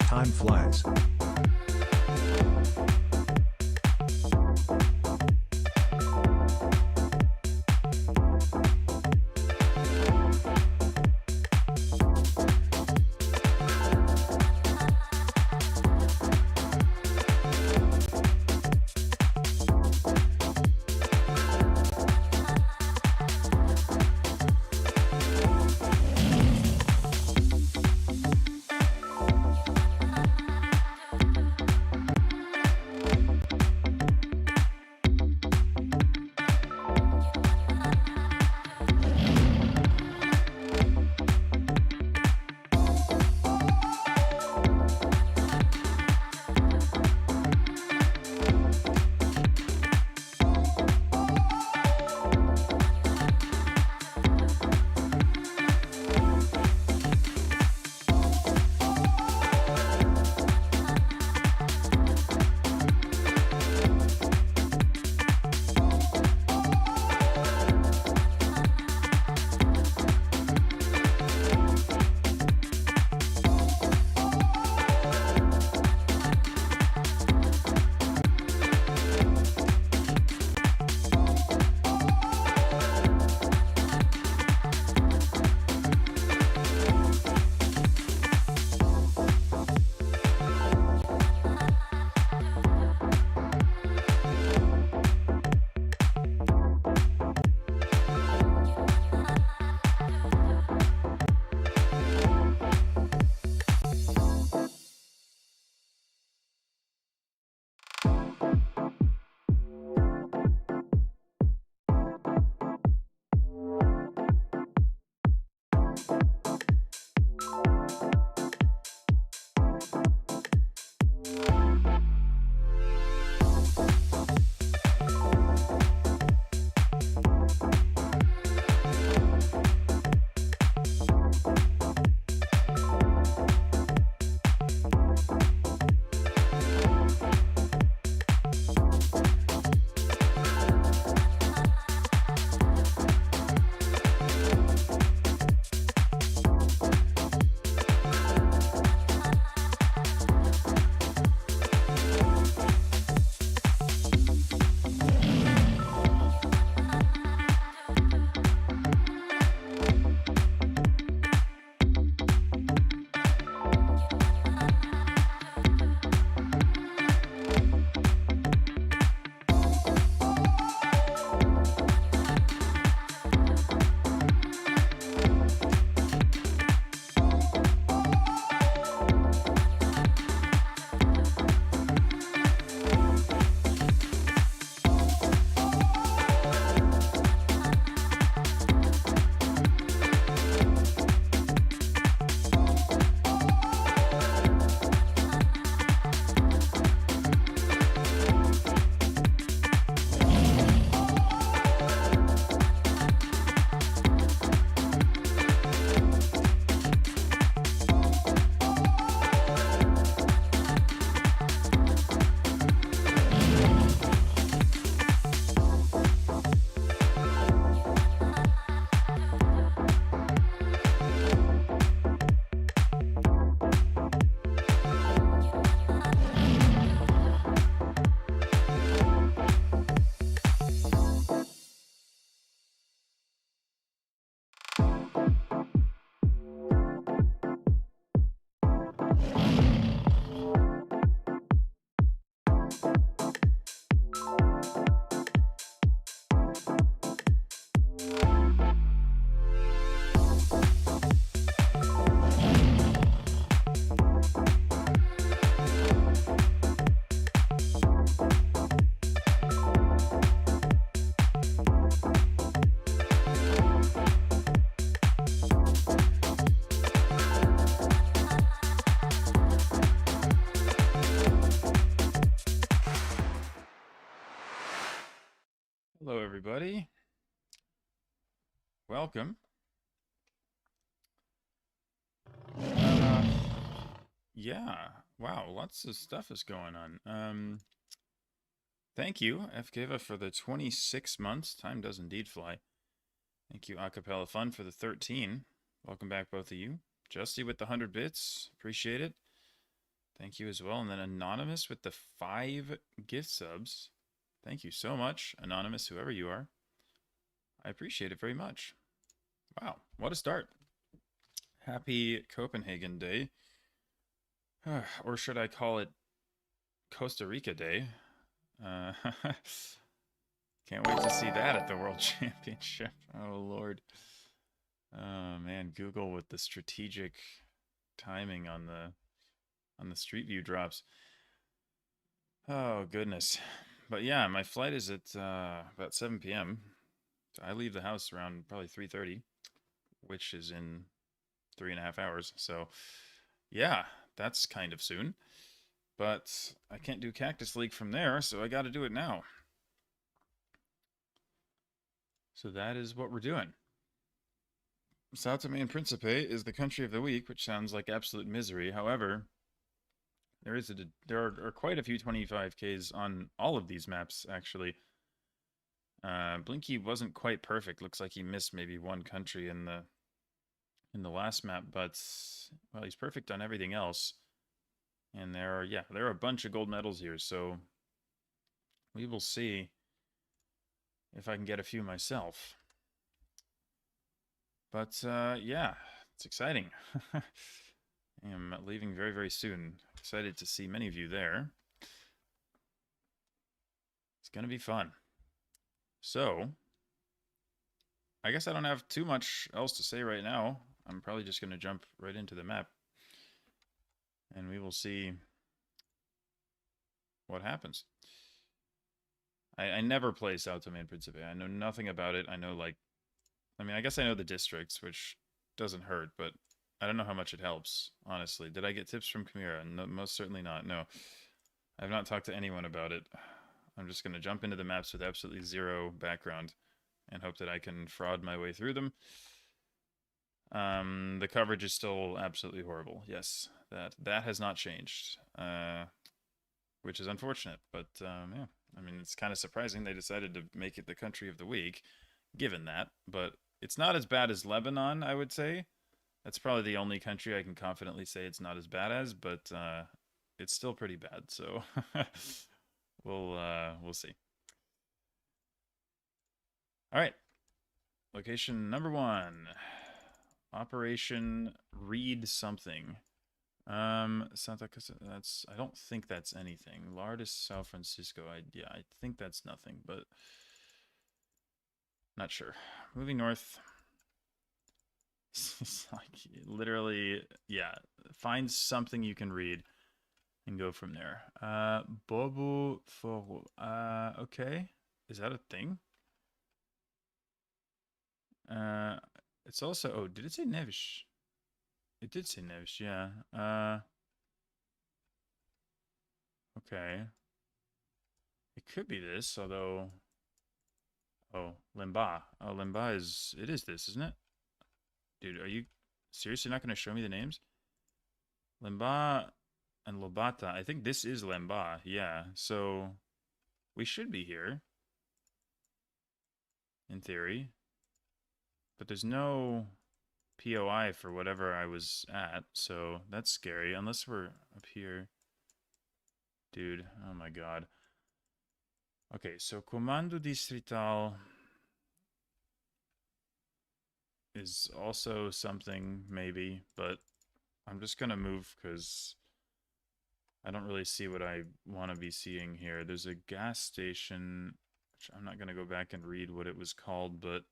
Time flies. Hello, everybody. Welcome. Yeah, wow, lots of stuff is going on. Thank you, FKeva, for the 26 months. Time does indeed fly. Thank you, Acapella Fun, for the 13. Welcome back, both of you. Justy with the 100 bits. Appreciate it. Thank you as well. And then Anonymous with the 5 gift subs. Thank you so much, Anonymous, whoever you are. I appreciate it very much. Wow, what a start. Happy Copenhagen Day. Or should I call it Costa Rica Day? Uh, can't wait to see that at the World Championship. Oh, Lord. Oh, man, Google with the strategic timing on the Street View drops. Oh, goodness. But yeah, my flight is at about 7 p.m. So I leave the house around probably 3:30, which is in 3.5 hours. So yeah, that's kind of soon. But I can't do Cactus League from there, so I got to do it now. So that is what we're doing. Sao Tome and Principe is the country of the week, which sounds like absolute misery. However, there are quite a few 25Ks on all of these maps, actually. Blinky wasn't quite perfect. Looks like he missed maybe one country in the last map, but well, he's perfect on everything else. And there are a bunch of gold medals here, so we will see if I can get a few myself. But yeah, it's exciting. I am leaving very, very soon. Excited to see many of you there. It's going to be fun. So, I guess I don't have too much else to say right now. I'm probably just going to jump right into the map. And we will see what happens. I never play Sao Tome and Principe. I know nothing about it. I know, like, I mean, I guess I know the districts, which doesn't hurt, but I don't know how much it helps, honestly. Did I get tips from Chimera? No, most certainly not. No. I have not talked to anyone about it. I'm just going to jump into the maps with absolutely zero background and hope that I can fraud my way through them. The coverage is still absolutely horrible. Yes, that has not changed, which is unfortunate. But yeah, I mean, it's kind of surprising they decided to make it the country of the week, given that. But it's not as bad as Lebanon, I would say. That's probably the only country I can confidently say it's not as bad as, but it's still pretty bad. So we'll see. All right, location number 1. Operation Read Something. Santa Casa, I don't think that's anything. Lardis, San Francisco, I think that's nothing, but not sure. Moving north. It's like, literally, yeah, find something you can read and go from there. Bobu Foru, okay. Is that a thing? It's also, oh, did it say Nevish? It did say Nevish, yeah. Okay. It could be this, although... Oh, Limba. Oh, Limba is... It is this, isn't it? Dude, are you seriously not going to show me the names? Limba and Lobata. I think this is Limba, yeah. So, we should be here. In theory. But there's no POI for whatever I was at, so that's scary. Unless we're up here. Dude, oh my god. Okay, so Comando Distrital is also something, maybe, but I'm just gonna move because I don't really see what I want to be seeing here. There's a gas station, which I'm not gonna go back and read what it was called, but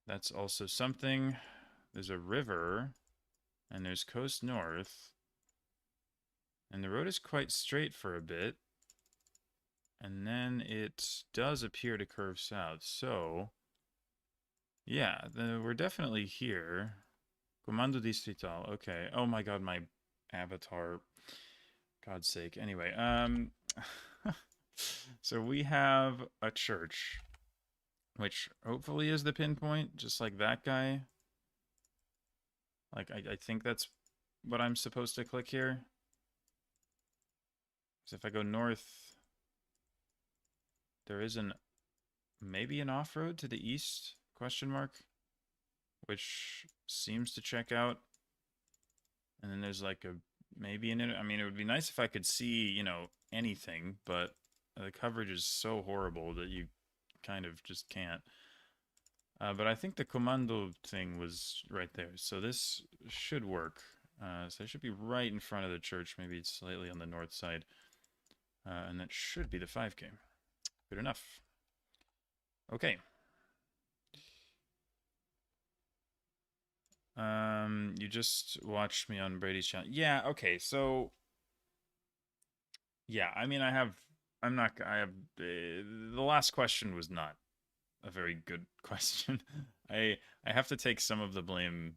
that's also something. There's a river, and there's Coast North, and the road is quite straight for a bit. And then it does appear to curve south. So, yeah, we're definitely here. Comando Distrital. Okay. Oh my god, my avatar. God's sake. Anyway, so we have a church, which hopefully is the pinpoint, just like that guy. Like, I think that's what I'm supposed to click here. So if I go north... There is maybe an off-road to the east, question mark, which seems to check out. And then there's like a maybe I mean, it would be nice if I could see, you know, anything, but the coverage is so horrible that you kind of just can't. But I think the commando thing was right there, so this should work. So it should be right in front of the church, maybe it's slightly on the north side. And that should be the 5K. Good enough. Okay. You just watched me on Brady's channel. Yeah, okay, so yeah, I mean, I have, the last question was not a very good question. I have to take some of the blame,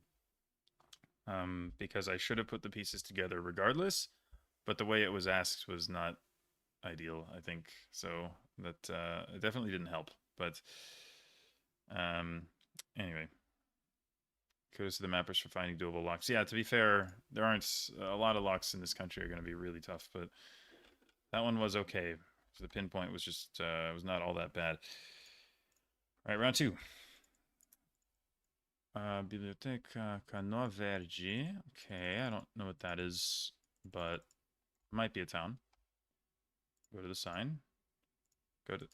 because I should have put the pieces together regardless, but the way it was asked was not ideal, I think. So that it definitely didn't help. But um, anyway, kudos to the mappers for finding doable locks. Yeah, to be fair, there aren't a lot of locks in this country are going to be really tough, but that one was okay. So the pinpoint was just was not all that bad. All right, round two. Biblioteca Canoa Verde. Okay, I don't know what that is, but might be a town. Go to the sign. Go to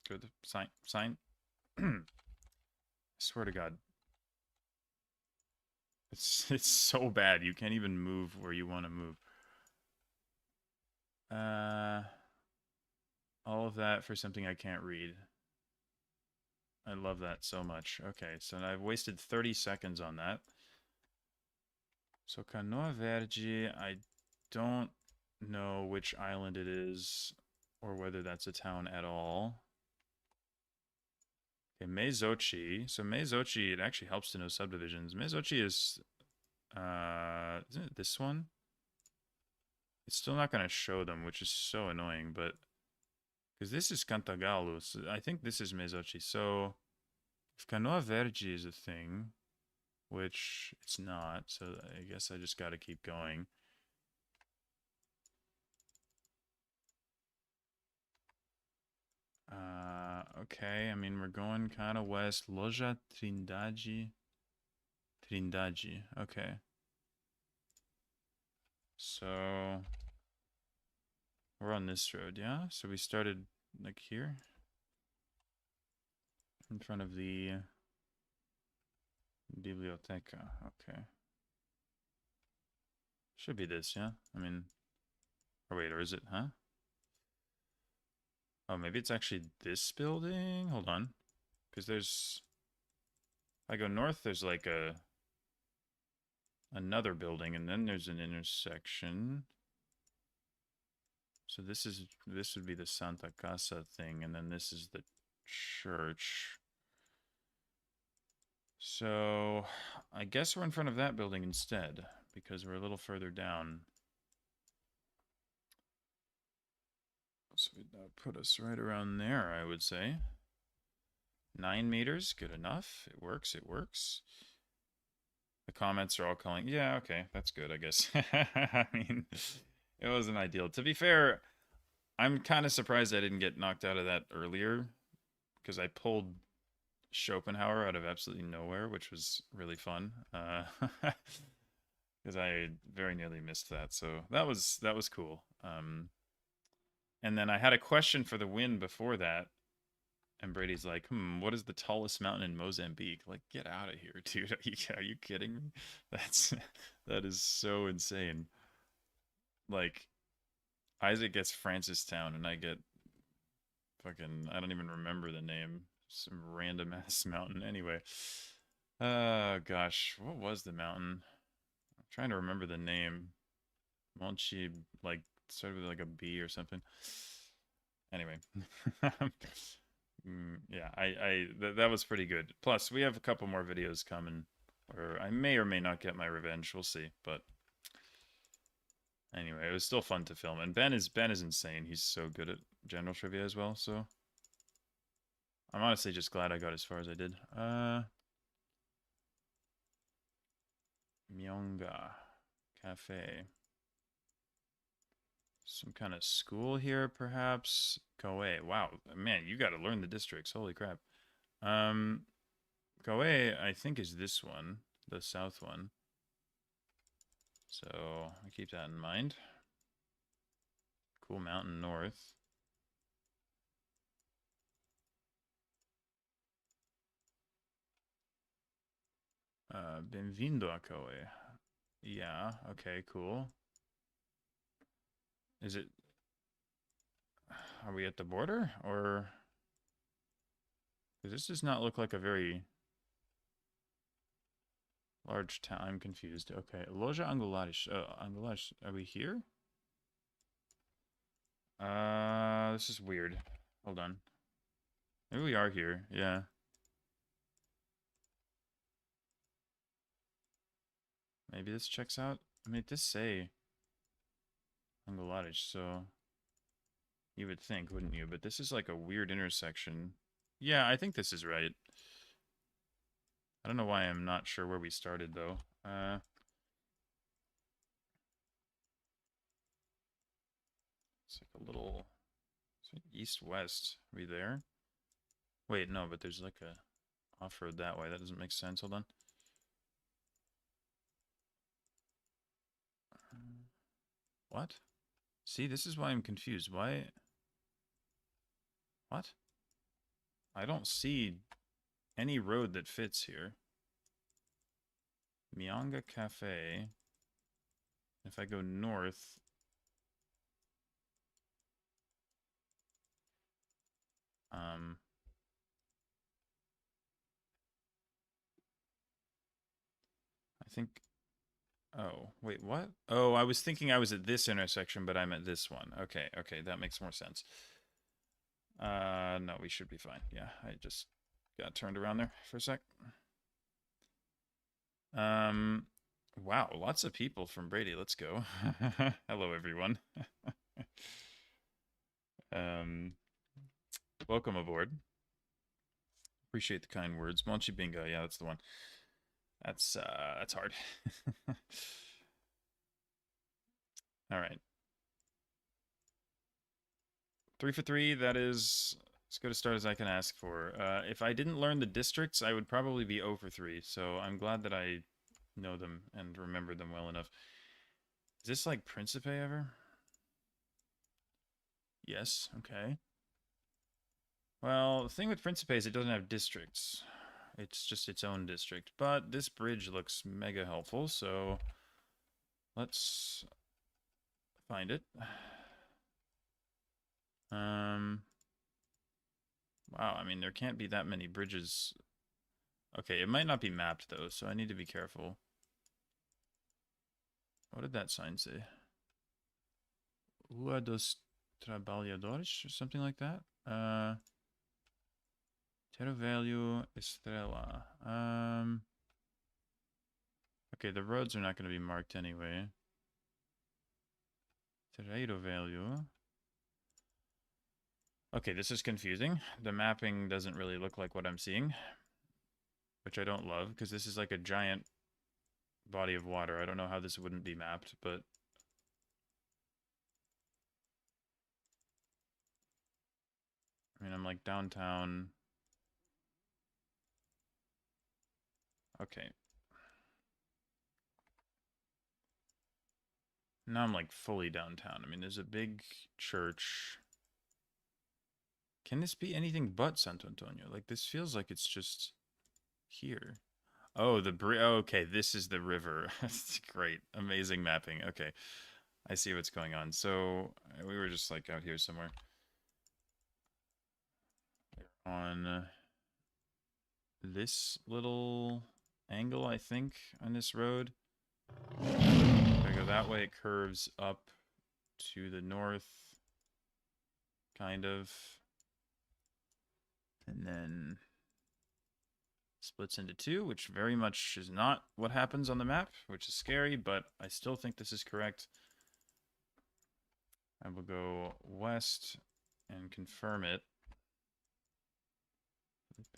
the sign. I swear to God, it's so bad. You can't even move where you want to move. All of that for something I can't read. I love that so much. Okay, so I've wasted 30 seconds on that. So Canoa Verde, I don't know which island it is or whether that's a town at all. Okay, Meizochi. So Meizochi, it actually helps to know subdivisions. Meizochi is, isn't it this one? It's still not going to show them, which is so annoying, but because this is Cantagalo, so I think this is Meizochi. So if Canoa Verde is a thing, which it's not, so I guess I just got to keep going. Okay, I mean, we're going kind of west. Loja Trindade. Trindade, okay. So we're on this road, yeah? So we started like here in front of the biblioteca. Okay. Should be this, yeah? I mean, or wait, or is it, huh? Oh, maybe it's actually this building? Hold on. Because there's, if I go north, there's like another building, and then there's an intersection. So this would be the Santa Casa thing, and then this is the church. So I guess we're in front of that building instead, because we're a little further down. So that would put us right around there, I would say. 9 meters, good enough. It works, it works. The comments are all calling, yeah, okay, that's good, I guess. I mean, it wasn't ideal. To be fair, I'm kind of surprised I didn't get knocked out of that earlier, because I pulled Schopenhauer out of absolutely nowhere, which was really fun. Because I very nearly missed that, so that was cool. And then I had a question for the win before that, and Brady's like, what is the tallest mountain in Mozambique? Like, get out of here, dude. Are you kidding me? That is so insane. Like, Isaac gets Francistown, and I get fucking, I don't even remember the name. Some random ass mountain. Anyway. Gosh. What was the mountain? I'm trying to remember the name. Monchi, like, started with like a B or something. Anyway. Yeah, that was pretty good. Plus, we have a couple more videos coming, or I may or may not get my revenge. We'll see. But anyway, it was still fun to film. And Ben is insane. He's so good at general trivia as well. So I'm honestly just glad I got as far as I did. Myonga Cafe. Some kind of school here, perhaps. Koei. Wow, man, you got to learn the districts. Holy crap. Koei, I think, is this one, the south one. So I keep that in mind. Cool mountain north. Benvindo a Koe. Yeah, okay, cool. Is it... Are we at the border? Or... This does not look like a very large town. I'm confused. Okay, Loja Angulares. Angulares. Are we here? This is weird. Hold on. Maybe we are here. Yeah. Maybe this checks out. I mean, it does say Angulares, so you would think, wouldn't you? But this is like a weird intersection. Yeah, I think this is right. I don't know why I'm not sure where we started, though. It's like a little... It's like east-west. Are we there? Wait, no, but there's like a off-road that way. That doesn't make sense. Hold on. What? See, this is why I'm confused. Why? What? I don't see any road that fits here. Mianga Cafe. If I go north... I think... Oh, wait, what? Oh, I was thinking I was at this intersection, but I'm at this one. Okay, okay, that makes more sense. No, we should be fine. Yeah, I just got turned around there for a sec. Wow, lots of people from Brady. Let's go. Hello, everyone. Welcome aboard. Appreciate the kind words. Monchi Bingo, yeah, that's the one. That's hard. All right. 3 for 3, that is as good a start as I can ask for. If I didn't learn the districts, I would probably be 0 for 3, so I'm glad that I know them and remember them well enough. Is this like Príncipe ever? Yes, okay. Well, the thing with Príncipe is it doesn't have districts. It's just its own district. But this bridge looks mega helpful, so let's find it. Wow, I mean, there can't be that many bridges. Okay, it might not be mapped, though, so I need to be careful. What did that sign say? Rua dos Trabalhadores, or something like that? Terra Velho Estrela. Okay, the roads are not going to be marked anyway. Terreiro Velho. Okay, this is confusing. The mapping doesn't really look like what I'm seeing, which I don't love, because this is like a giant body of water. I don't know how this wouldn't be mapped, but... I mean, I'm like downtown. Okay. Now I'm like fully downtown. I mean, there's a big church. Can this be anything but Santo Antonio? Like, this feels like it's just here. Oh, the bridge. Oh, okay, this is the river. That's great. Amazing mapping. Okay. I see what's going on. So, we were just like out here somewhere. On this little angle, I think, on this road. If I go that way, it curves up to the north, kind of. And then splits into two, which very much is not what happens on the map, which is scary, but I still think this is correct. I will go west and confirm it.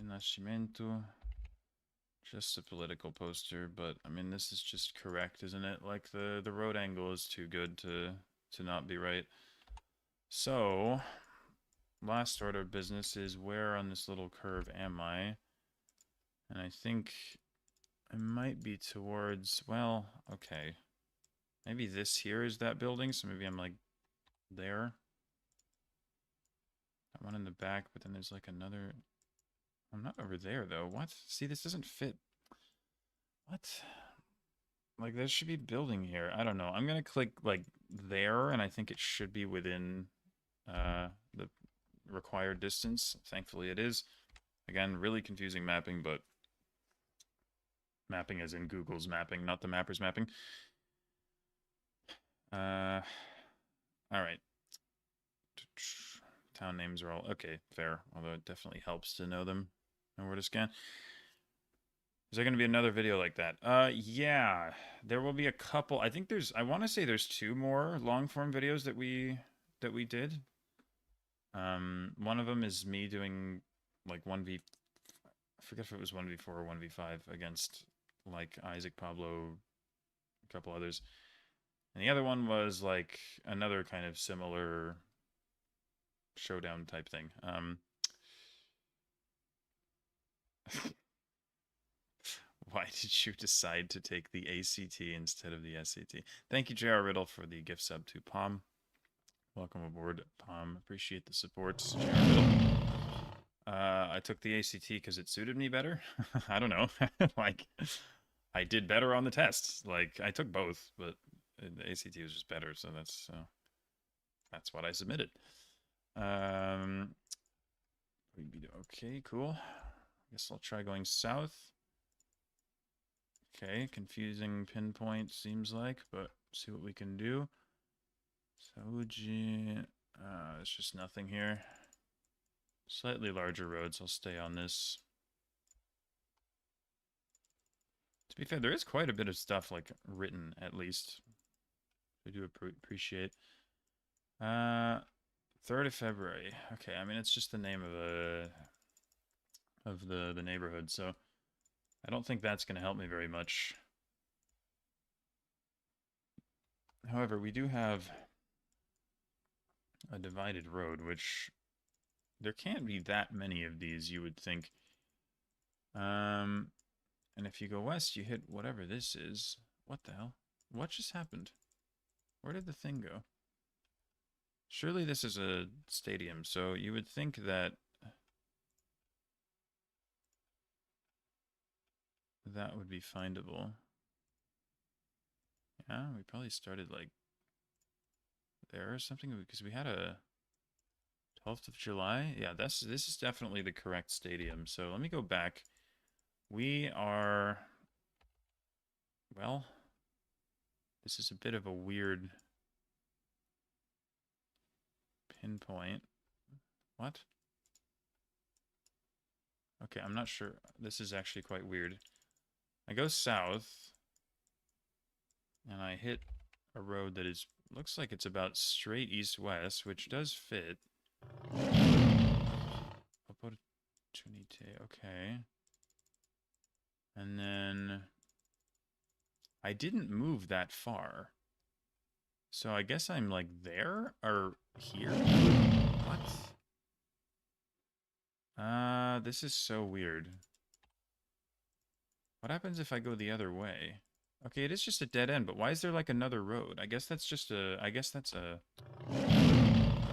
Nascimento. Just a political poster, but I mean, this is just correct, isn't it? Like the road angle is too good to not be right. So, last order of business is where on this little curve am I? And I think I might be towards, well, okay. Maybe this here is that building, so maybe I'm like there. That one in the back, but then there's like another. I'm not over there though. What? See, this doesn't fit. What? Like there should be building here. I don't know. I'm gonna click like there, and I think it should be within the required distance. Thankfully it is. Again, really confusing mapping, but mapping as in Google's mapping, not the mapper's mapping. All right. Town names are all okay, fair. Although it definitely helps to know them, know where to scan. Is there going to be another video like that? Yeah, there will be a couple. I think there's. I want to say there's 2 more long form videos that we did. One of them is me doing like 1v. I forget if it was 1v4 or 1v5 against like Isaac, Pablo, a couple others. And the other one was like another kind of similar showdown type thing. Why did you decide to take the ACT instead of the SAT? Thank you, JR Riddle, for the gift sub to Palm. Welcome aboard, Palm. Appreciate the support, JR Riddle. I took the ACT because it suited me better. I don't know. Like, I did better on the tests. Like, I took both, but the ACT was just better, so that's what I submitted. Okay, cool. Guess I'll try going south. Okay, confusing pinpoint seems like, but see what we can do. Sauji, there's just nothing here. Slightly larger roads, I'll stay on this. To be fair, there is quite a bit of stuff, like, written, at least. I do appreciate. 3rd of February. Okay, I mean, it's just the name of the neighborhood, so I don't think that's going to help me very much. However, we do have a divided road, which there can't be that many of these, you would think. And if you go west, you hit whatever this is. What the hell? What just happened? Where did the thing go? Surely this is a stadium, so you would think that that would be findable. Yeah, we probably started like there or something because we had a 12th of July. Yeah, this is definitely the correct stadium. So let me go back. We are, well, this is a bit of a weird pinpoint. What? Okay, I'm not sure. This is actually quite weird. I go south, and I hit a road that is looks like it's about straight east-west, which does fit. Opportunity, okay. And then I didn't move that far. So I guess I'm like there or here? What? This is so weird. What happens if I go the other way? Okay, it is just a dead end, but why is there like another road? I guess that's just a, I guess that's a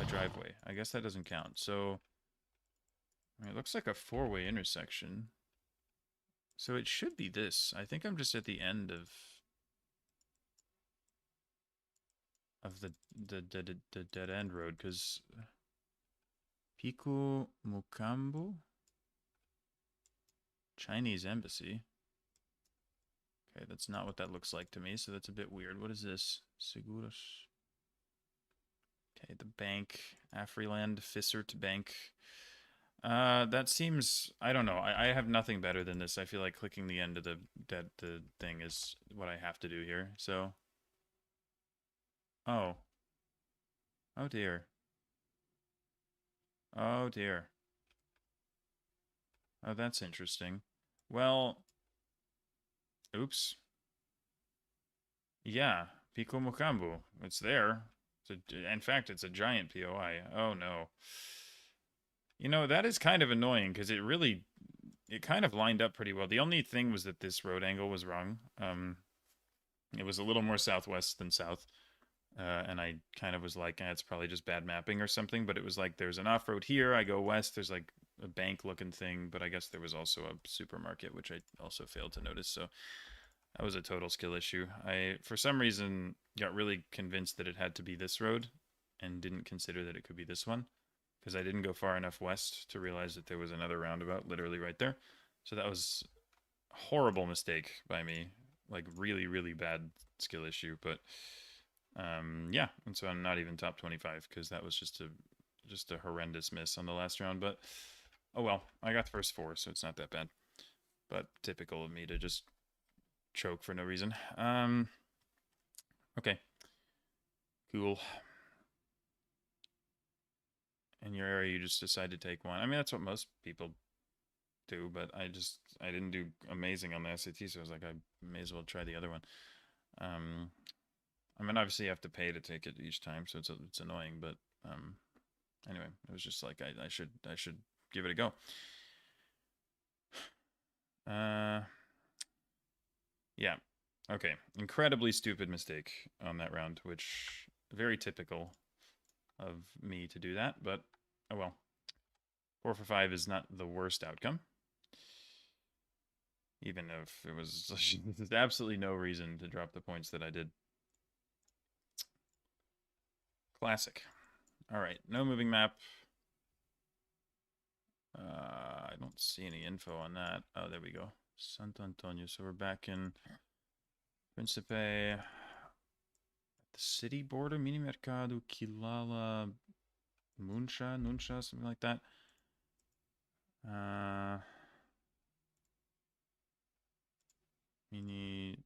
driveway. I guess that doesn't count. So, I mean, it looks like a 4-way intersection. So it should be this. I think I'm just at the end of the dead end road, because Piku Mukambu? Chinese embassy. Okay, that's not what that looks like to me, so that's a bit weird. What is this? Seguros. Okay, the bank. Afriland Fissert Bank. That seems... I don't know. I have nothing better than this. I feel like clicking the end of the thing is what I have to do here, so... Oh. Oh dear. Oh dear. Oh, that's interesting. Well... Oops. Yeah, Pico Mukambu. It's there. In fact, it's a giant POI. Oh no. You know, that is kind of annoying because it kind of lined up pretty well. The only thing was that this road angle was wrong. It was a little more southwest than south. And I kind of was like, it's probably just bad mapping or something. But it was like, there's an off-road here. I go west. There's like a bank-looking thing. But I guess there was also a supermarket, which I also failed to notice. So that was a total skill issue. I, for some reason, got really convinced that it had to be this road and didn't consider that it could be this one because I didn't go far enough west to realize that there was another roundabout literally right there. So that was a horrible mistake by me. Like, really, really bad skill issue. But yeah, and so I'm not even top 25 because that was just a horrendous miss on the last round. But oh well, I got the first 4, so it's not that bad. But typical of me to just choke for no reason. Okay, cool. In your area, you just decide to take one. I mean, that's what most people do, but I didn't do amazing on the SAT, so I was like, I may as well try the other one. I mean, obviously you have to pay to take it each time, so it's annoying, but anyway, it was just like I should give it a go. Yeah. Okay. Incredibly stupid mistake on that round, which very typical of me to do that, but oh well. 4 for 5 is not the worst outcome. Even if it was there's absolutely no reason to drop the points that I did. Classic. All right, no moving map. I don't see any info on that. Oh, there we go. Santo Antonio. So we're back in Príncipe. The city border, Mini Mercado, Kilala, Nunsha, something like that. Mini.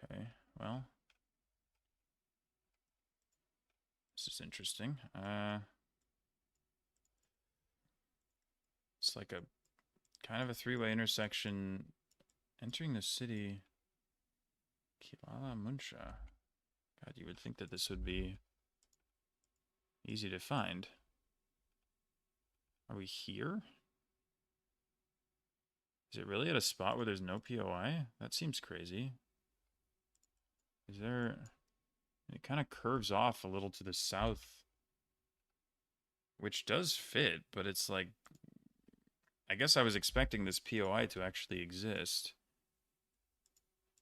Okay, well. This is interesting. It's like a kind of a 3-way intersection entering the city. Kilala Munsha. God, you would think that this would be easy to find. Are we here? Is it really at a spot where there's no POI? That seems crazy. Is there... It kind of curves off a little to the south. Which does fit, but it's like... I guess I was expecting this POI to actually exist.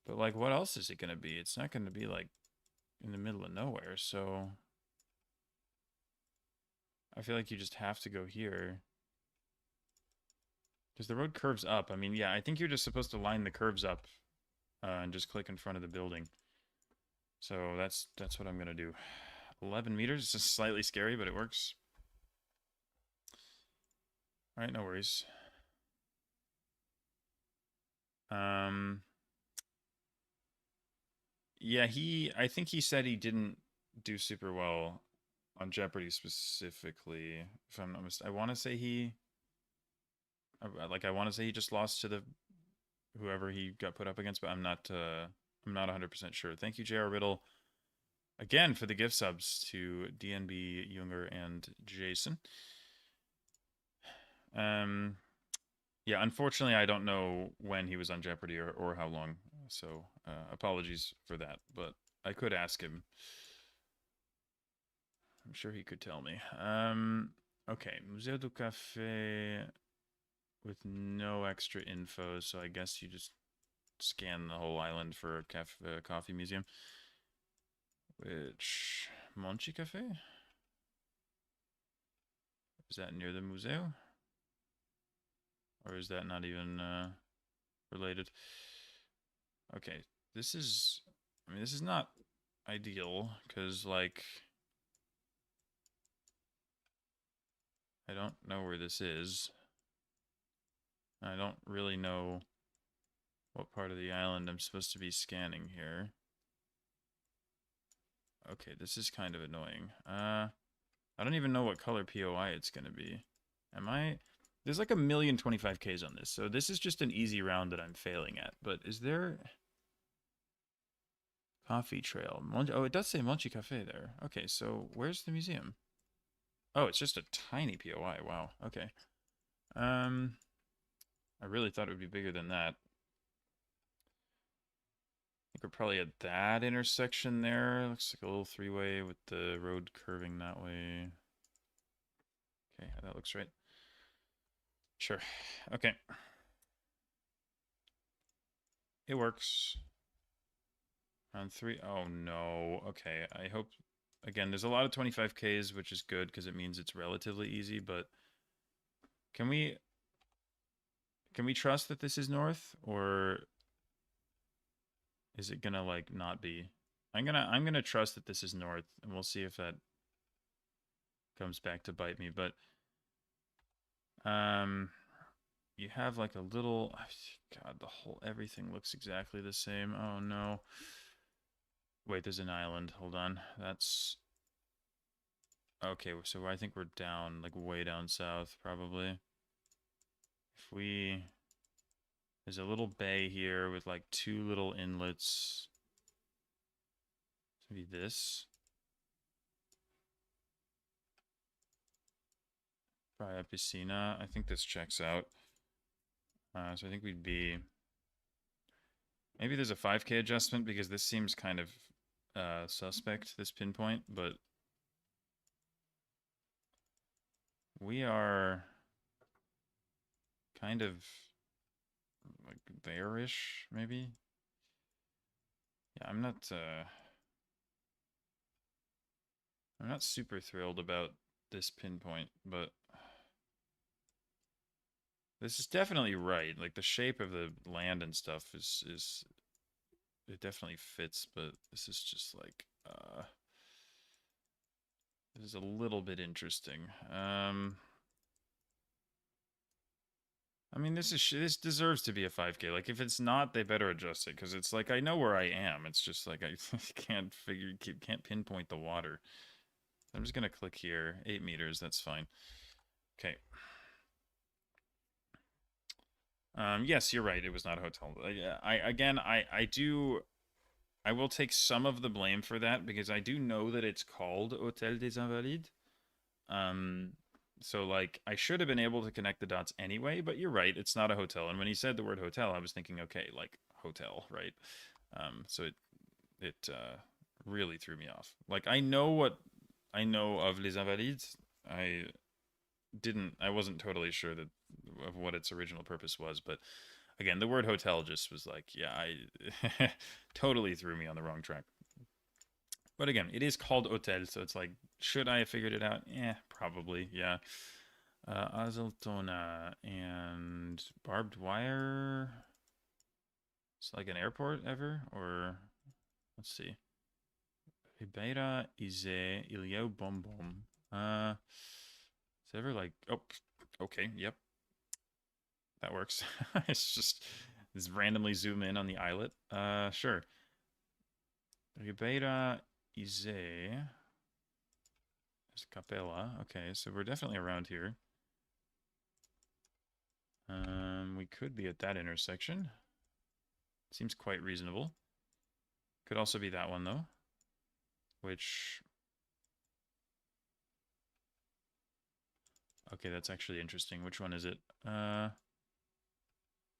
But like, what else is it going to be? It's not going to be like in the middle of nowhere, so... I feel like you just have to go here. Because the road curves up. I mean, yeah, I think you're just supposed to line the curves up and just click in front of the building. So that's what I'm going to do. 11 meters. It's just slightly scary, but it works. All right, no worries. Yeah, I think he said he didn't do super well on Jeopardy specifically. If I'm not mistaken, I want to say he just lost to the whoever he got put up against, but I'm not 100% sure. Thank you, JR Riddle, again for the gift subs to DNB, Junger, and Jason. Yeah, unfortunately, I don't know when he was on Jeopardy or how long, so apologies for that, but I could ask him. I'm sure he could tell me. Okay, Museo do Café with no extra info, so I guess you just scan the whole island for a coffee museum. Which... Monchi Café? Is that near the museo? Or is that not even related? Okay, this is... I mean, this is not ideal, because, like... I don't know where this is. I don't really know what part of the island I'm supposed to be scanning here. Okay, this is kind of annoying. I don't even know what color POI it's going to be. Am I... There's like 1,025,000 on this, so this is just an easy round that I'm failing at. But is there... Coffee Trail. Oh, it does say Monchi Cafe there. Okay, so where's the museum? Oh, it's just a tiny POI. Wow, okay. I really thought it would be bigger than that. think we're probably at that intersection there. Looks like a little three-way with the road curving that way. Okay, that looks right. Sure. Okay. It works. Round 3. Oh no. Okay, I hope... Again, there's a lot of 25Ks, which is good because it means it's relatively easy, but... Can we trust that this is north, or is it gonna like not be? I'm gonna trust that this is north, and we'll see if that comes back to bite me. But you have like a little... God, the whole everything looks exactly the same. Oh no. Wait, there's an island. Hold on. That's okay. So I think we're down, like way down south, probably. If we... There's a little bay here with like 2 little inlets. Maybe this. Praia Piscina. I think this checks out. So I think we'd be... Maybe there's a 5K adjustment because this seems kind of suspect, this pinpoint, but we are kind of like there-ish, maybe? Yeah, I'm not super thrilled about this pinpoint, but this is definitely right. Like the shape of the land and stuff is it definitely fits, but this is just like this is a little bit interesting. I mean, this deserves to be a 5K. Like, if it's not, they better adjust it because it's like I know where I am. It's just like I can't pinpoint the water. I'm just gonna click here, 8 meters. That's fine. Okay. Yes, you're right. It was not a hotel. I will take some of the blame for that because I do know that it's called Hôtel des Invalides. Um, so like I should have been able to connect the dots anyway, but you're right, it's not a hotel. And when he said the word hotel, I was thinking, okay, like hotel, right? So it really threw me off. Like I know what I know of Les Invalides. I wasn't totally sure that of what its original purpose was, but again, the word hotel just was like, yeah, I totally threw me on the wrong track. But again, it is called hotel, so it's like, should I have figured it out? Yeah, probably, yeah. Azeltona and barbed wire. It's like an airport ever, or let's see. Ribeira Ize Ilio Bom Bom. Is ever like, oh, okay, yep, that works. It's just randomly zoom in on the islet. Sure. Ribeira Ize is Capella. Okay, so we're definitely around here. We could be at that intersection. Seems quite reasonable. Could also be that one though. Which... Okay, that's actually interesting. Which one is it?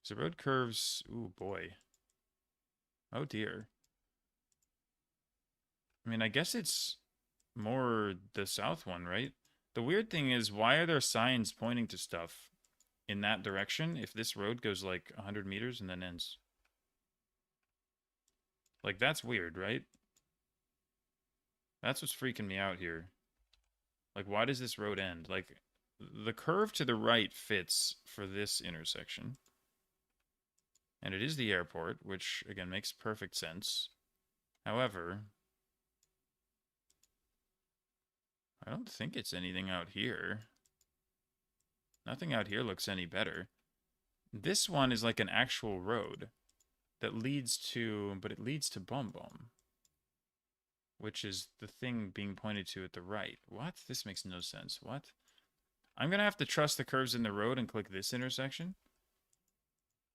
So road curves... Ooh, boy. Oh, dear. I mean, I guess it's more the south one, right? The weird thing is, why are there signs pointing to stuff in that direction if this road goes like 100 meters and then ends? Like, that's weird, right? That's what's freaking me out here. Like, why does this road end? Like, the curve to the right fits for this intersection. And it is the airport, which, again, makes perfect sense. However, I don't think it's anything out here. Nothing out here looks any better. This one is like an actual road that leads to, but it leads to Bom Bom, which is the thing being pointed to at the right. What? This makes no sense. What? I'm going to have to trust the curves in the road and click this intersection.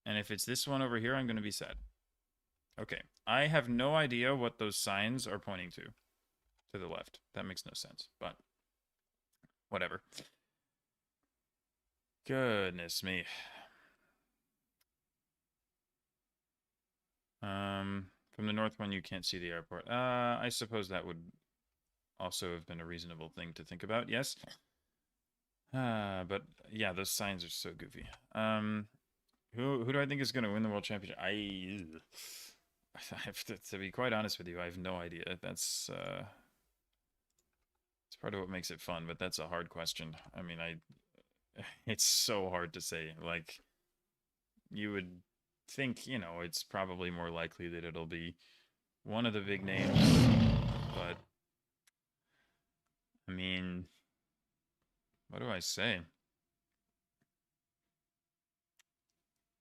And if it's this one over here, I'm going to be sad. Okay. I have no idea what those signs are pointing to the left. That makes no sense, but whatever. Goodness me. From the north one, you can't see the airport. I suppose that would also have been a reasonable thing to think about, yes. But yeah, those signs are so goofy. Who do I think is going to win the world championship? I have to be quite honest with you, I have no idea. That's it's part of what makes it fun, but that's a hard question. I mean, it's so hard to say. Like, you would think, you know, it's probably more likely that it'll be one of the big names, but I mean, what do I say?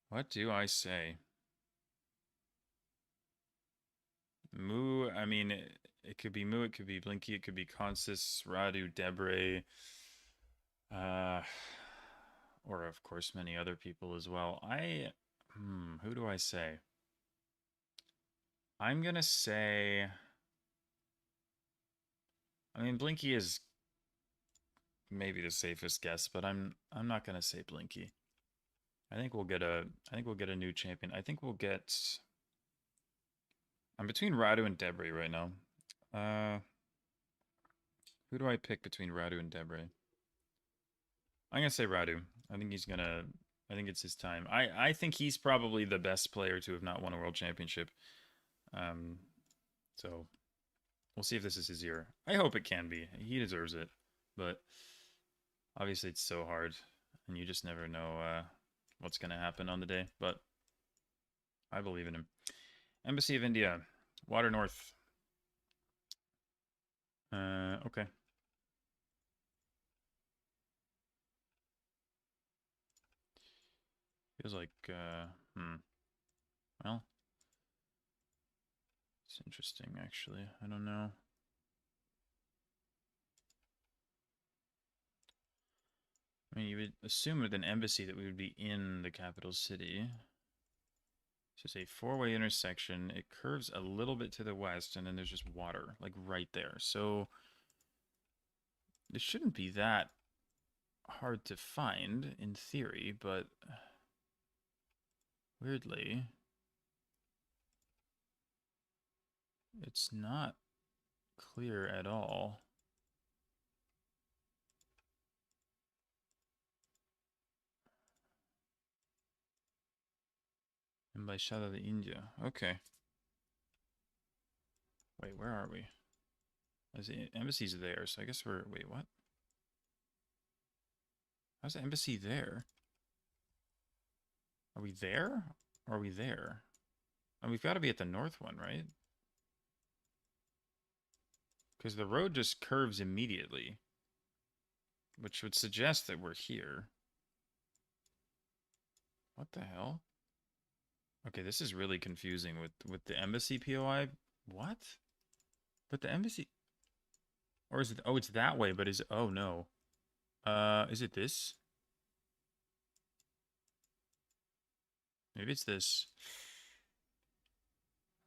What do I say? Moo, I mean, it could be Moo, it could be Blinky, it could be Consis, Radu, Debre, uh, or of course many other people as well. Who do I say? I'm gonna say, I mean, Blinky is maybe the safest guess, but I'm not gonna say Blinky. I think we'll get a new champion. I think we'll get. I'm between Radu and Debre right now. Who do I pick between Radu and Debre? I'm gonna say Radu. I think it's his time. I think he's probably the best player to have not won a world championship. So we'll see if this is his year. I hope it can be. He deserves it. But obviously it's so hard, and you just never know what's gonna happen on the day. But I believe in him. Embassy of India, Water North. Okay. Feels like, well, it's interesting, actually. I don't know. I mean, you would assume with an embassy that we would be in the capital city. It's just a four-way intersection. It curves a little bit to the west, and then there's just water, like right there. So it shouldn't be that hard to find in theory, but weirdly, it's not clear at all. Embaixada de India. Okay. Wait, where are we? The embassy's there, so I guess we're... Wait, what? How's the embassy there? Are we there? Or are we there? And we've got to be at the north one, right? Because the road just curves immediately. Which would suggest that we're here. What the hell? Okay, this is really confusing with the embassy POI. What? But the embassy... Or is it... Oh, it's that way, but is... Oh, no. Is it this? Maybe it's this.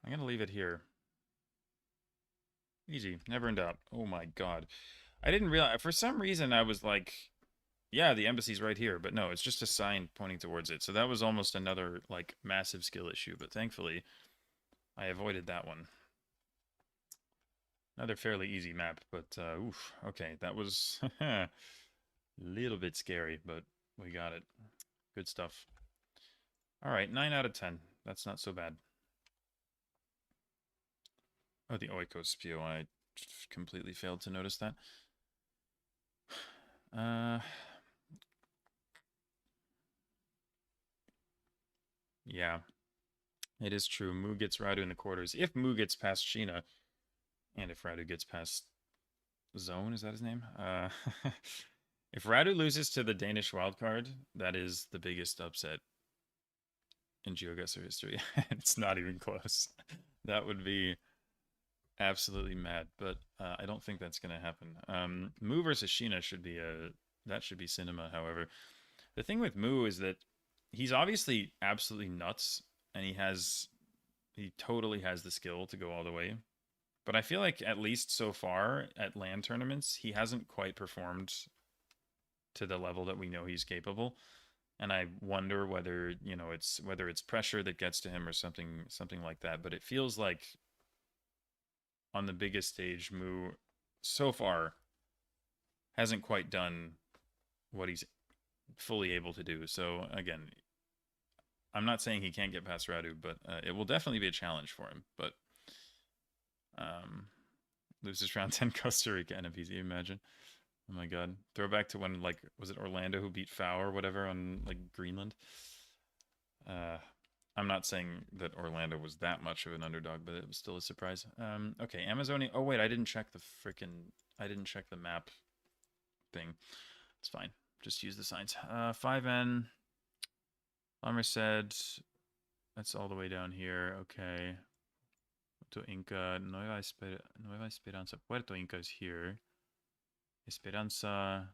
I'm gonna leave it here. Easy. Never in doubt. Oh my god. I didn't realize... For some reason, I was like... Yeah, the embassy's right here, but no, it's just a sign pointing towards it. So that was almost another, like, massive skill issue, but thankfully, I avoided that one. Another fairly easy map, but, oof, okay, that was a little bit scary, but we got it. Good stuff. Alright, 9 out of 10. That's not so bad. Oh, the Oikos PO, I completely failed to notice that. Yeah, it is true. Mu gets Radu in the quarters. If Mu gets past Sheena, and if Radu gets past Zone, is that his name? If Radu loses to the Danish wildcard, that is the biggest upset in GeoGuessr history. It's not even close. That would be absolutely mad, but I don't think that's going to happen. Mu versus Sheena should be that should be cinema. However, the thing with Mu is that he's obviously absolutely nuts, and he totally has the skill to go all the way. But I feel like at least so far at LAN tournaments, he hasn't quite performed to the level that we know he's capable. and I wonder whether, you know, it's pressure that gets to him or something like that. But it feels like on the biggest stage, Mu so far hasn't quite done what he's fully able to do. So again, I'm not saying he can't get past Radu, but it will definitely be a challenge for him. But um, loses round 10 Costa Rica NFPC, imagine. Oh my god. Throwback to when, like, was it Orlando who beat Fao or whatever on, like, Greenland? Uh, I'm not saying that Orlando was that much of an underdog, but it was still a surprise. Okay, Amazonia. Oh, wait, I didn't check the map thing. It's fine. Just use the signs. 5N. Farmer said, that's all the way down here. Okay. Puerto Inca. Nueva Esperanza. Puerto Inca is here. Esperanza.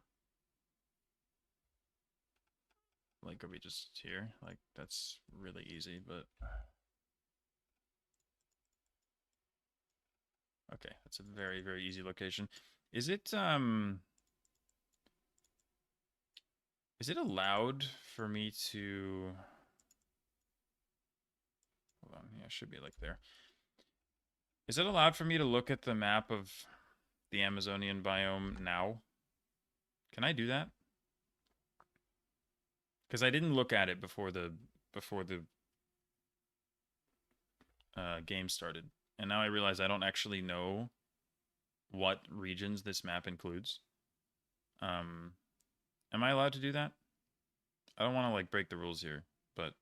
Like, are we just here? Like, that's really easy, but... Okay, that's a very, very easy location. Is it allowed for me to... Hold on, yeah, it should be like there. Is it allowed for me to look at the map of the Amazonian biome now? Can I do that? Because I didn't look at it before the game started, and now I realize I don't actually know what regions this map includes. Am I allowed to do that? I don't want to like break the rules here, but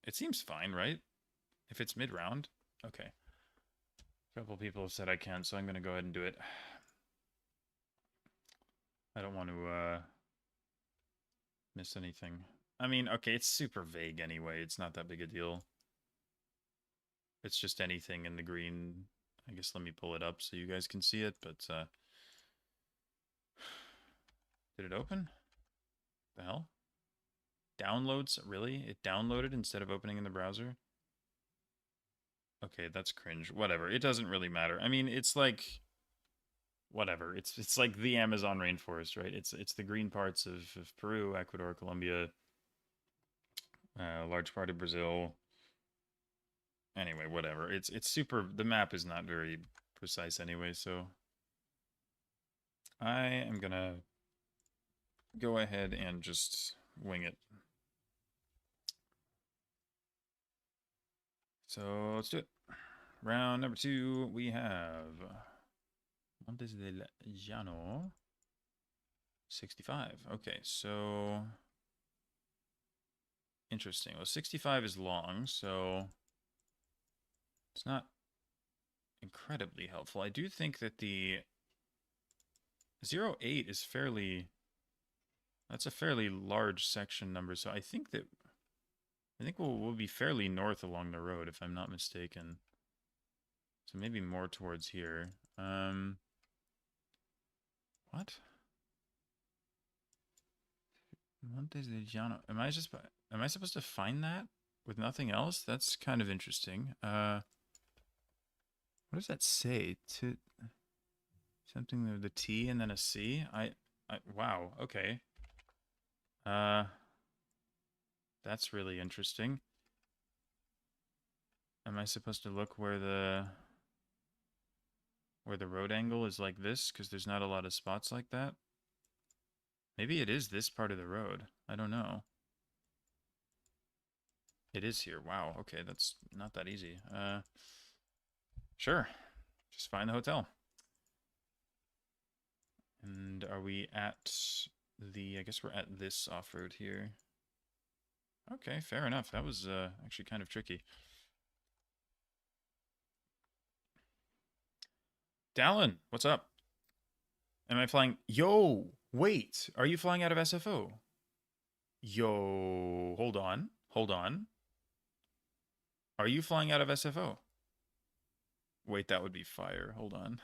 it seems fine, right? If it's mid-round, okay. A couple people have said I can, so I'm gonna go ahead and do it. I don't want to miss anything. I mean, okay, it's super vague anyway. It's not that big a deal. It's just anything in the green. I guess let me pull it up so you guys can see it, but did it open? The hell? Downloads? Really? It downloaded instead of opening in the browser? Okay, that's cringe. Whatever. It doesn't really matter. I mean, it's like whatever. It's like the Amazon rainforest, right? It's the green parts of Peru, Ecuador, Colombia, a large part of Brazil. Anyway, whatever. It's super. The map is not very precise anyway, so I am gonna go ahead and just wing it. So let's do it. Round number 2, we have Montes del Llano 65. Okay, so interesting. Well, 65 is long, so it's not incredibly helpful. I do think that the 08 is fairly... That's a fairly large section number, so I think we'll be fairly north along the road, if I'm not mistaken. So maybe more towards here. What? Montes de Llano. Am I supposed to find that with nothing else? That's kind of interesting. What does that say? To something with a T and then a C? Wow, okay. That's really interesting. Am I supposed to look where the road angle is like this? Because there's not a lot of spots like that. Maybe it is this part of the road. I don't know. It is here. Wow, okay, that's not that easy. Sure. Just find the hotel. And are we at the... I guess we're at this off-road here. Okay, fair enough. That was actually kind of tricky. Dallin, what's up? Am I flying? Yo, wait. Are you flying out of SFO? Yo, hold on. Hold on. Are you flying out of SFO? Wait, that would be fire. Hold on.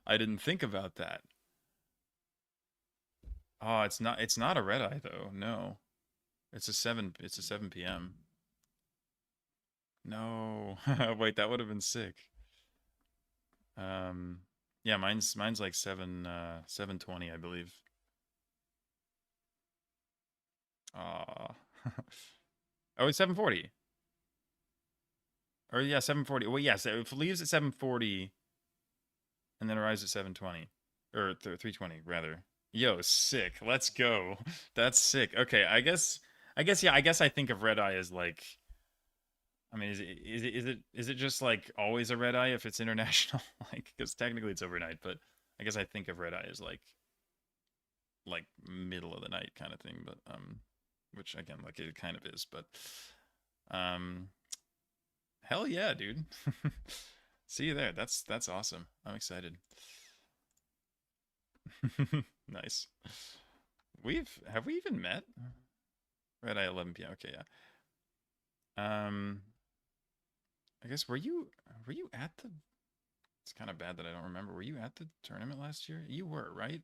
I didn't think about that. Oh, it's not a red eye though. No. It's a 7 p.m. No. Wait, that would have been sick. Yeah, mine's like 7:20, I believe. Aw. Oh, it's 7:40. Or yeah, 7:40. Well, yes, if it leaves at 7:40 and then arrives at 7:20 or 3:20 rather. Yo, sick. Let's go. That's sick. Okay, I guess I think of red eye as like, I mean, is it just like always a red eye if it's international? Like, because technically it's overnight, but I guess I think of red eye as like middle of the night kind of thing, but which again, like it kind of is, but um, hell yeah, dude. See you there. That's awesome. I'm excited. Nice. Have we even met? Red eye 11 p.m. Okay, yeah. I guess were you at the? It's kind of bad that I don't remember. Were you at the tournament last year? You were, right?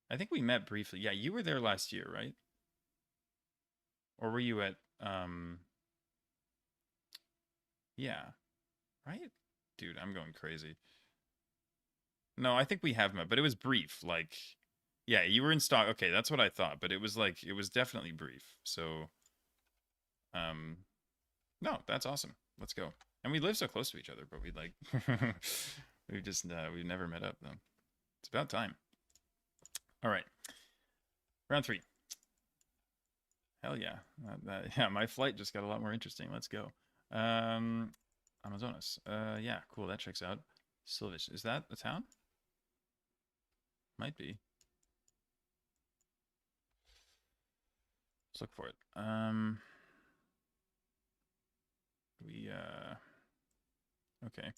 I think we met briefly. Yeah, you were there last year, right? Or were you at yeah, right? Dude, I'm going crazy. No, I think we have met, but it was brief. Like, yeah, you were in stock. Okay, that's what I thought, but it was like it was definitely brief. So, um, no, that's awesome. Let's go. And we live so close to each other, but we like we just we've never met up though. It's about time. All right, round 3. Hell yeah, yeah. My flight just got a lot more interesting. Let's go. Amazonas. Yeah, cool. That checks out. Silvish. Is that a town? Might be. Let's look for it. Okay.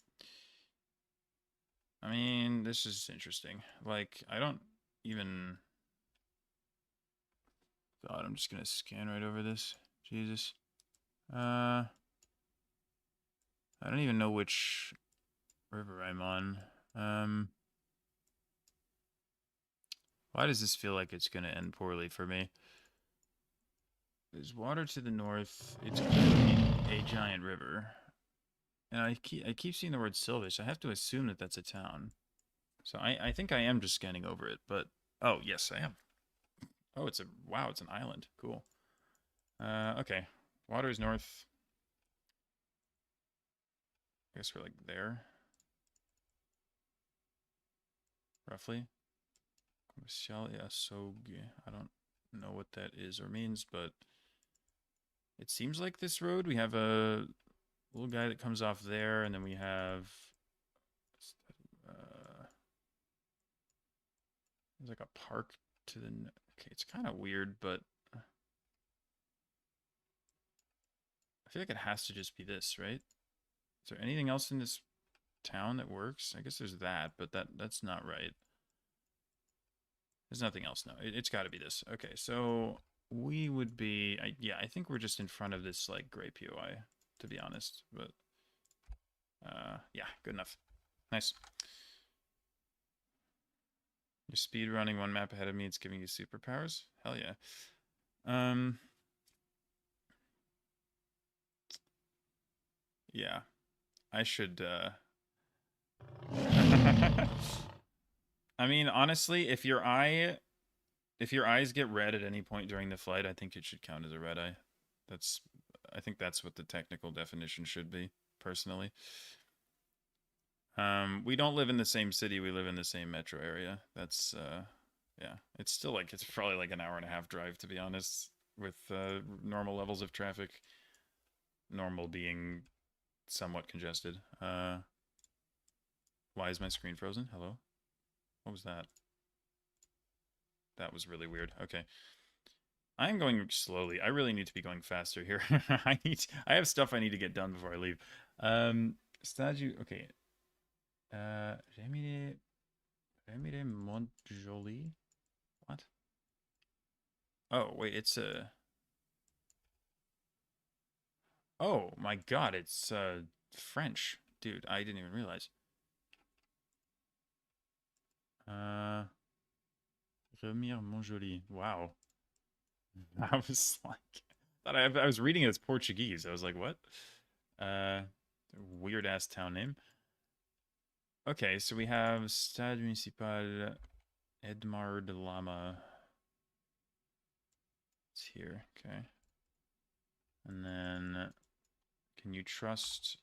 I mean, this is interesting. Like, I don't even. God, I'm just gonna scan right over this. Jesus. I don't even know which river I'm on. Why does this feel like it's gonna end poorly for me? There's water to the north. It's clearly a giant river. And I keep seeing the word Silvish. I have to assume that that's a town. So I think I am just scanning over it, but oh yes, I am. Oh, it's an island. Cool. Okay. Water is north. I guess we're like there. Roughly. I don't know what that is or means, but it seems like this road. We have a little guy that comes off there, and then we have there's like a park to the. Okay, it's kind of weird, but I feel like it has to just be this, right? Is there anything else in this town that works? I guess there's that, but that's not right. There's nothing else. No, it's got to be this. Okay, so we would be. Yeah, I think we're just in front of this like gray POI, to be honest. But yeah, good enough. Nice. You're speed running one map ahead of me. It's giving you superpowers. Hell yeah. Yeah, I should. I mean, honestly, if your eyes get red at any point during the flight, I think it should count as a red eye. That's I think that's what the technical definition should be, personally. We don't live in the same city, we live in the same metro area. That's yeah. It's still like it's probably like an hour and a half drive, to be honest, with normal levels of traffic. Normal being somewhat congested. Why is my screen frozen? Hello? What was that? That was really weird. Okay. I'm going slowly. I really need to be going faster here. I have stuff I need to get done before I leave. Statue. Okay. Remire Montjoly. What? Oh wait, it's a. Oh my God, it's French, dude. I didn't even realize. Remire Montjoly. Wow. I was like, I was reading it as Portuguese. I was like, what? Weird ass town name. Okay, so we have Stade Municipal Edmar de Lama. It's here. Okay. And then, can you trust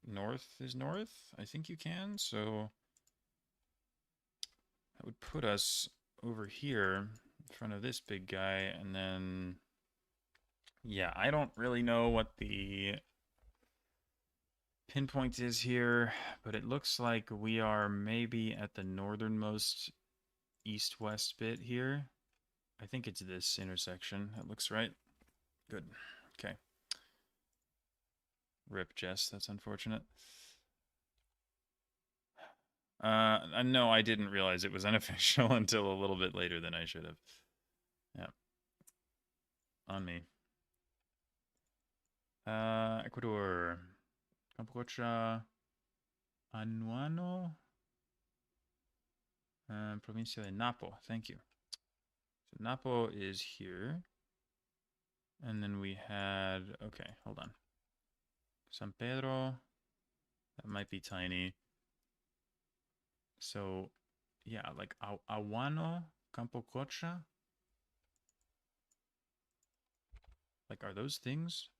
north is north? I think you can, so that would put us over here in front of this big guy, and then, yeah, I don't really know what the pinpoint is here, but it looks like we are maybe at the northernmost east-west bit here. I think it's this intersection. That looks right. Good. Okay. Rip, Jess. That's unfortunate. No, I didn't realize it was unofficial until a little bit later than I should have. Yeah. On me. Ecuador. Campococha. Anuano. Provincia de Napo. Thank you. So Napo is here. And then we had, okay, hold on. San Pedro. That might be tiny. So, yeah, like Aguano, Campococha. Like, are those things?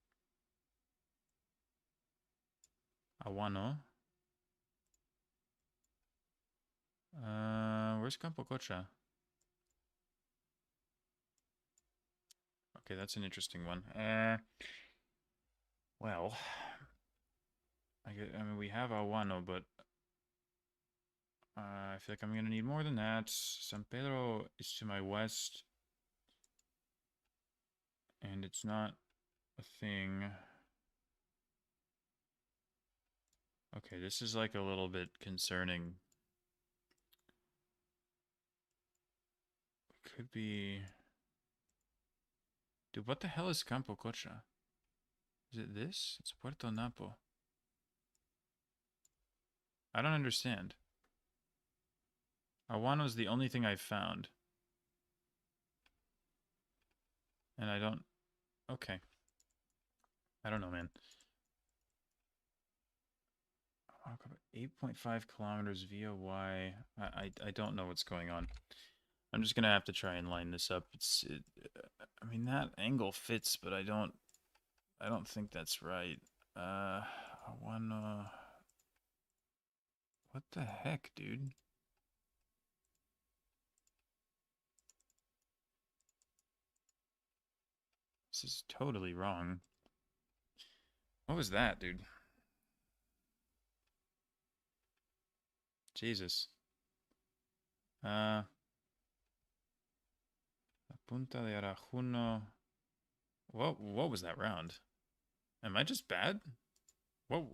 Aguano. Where's Campococha? Okay, that's an interesting one. Well, I mean, we have Aguano, but I feel like I'm gonna need more than that. San Pedro is to my west, and it's not a thing. Okay, this is like a little bit concerning. Could be... Dude, what the hell is Campococha? Is it this? It's Puerto Napo. I don't understand. Aguano is the only thing I've found. And I don't... Okay. I don't know, man. 8.5 kilometers via Y. I don't know what's going on. I'm just gonna have to try and line this up. I mean, that angle fits, but I don't think that's right. I wanna... What the heck, dude? This is totally wrong. What was that, dude? Jesus. La Punta de Arajuno. What was that round? Am I just bad? What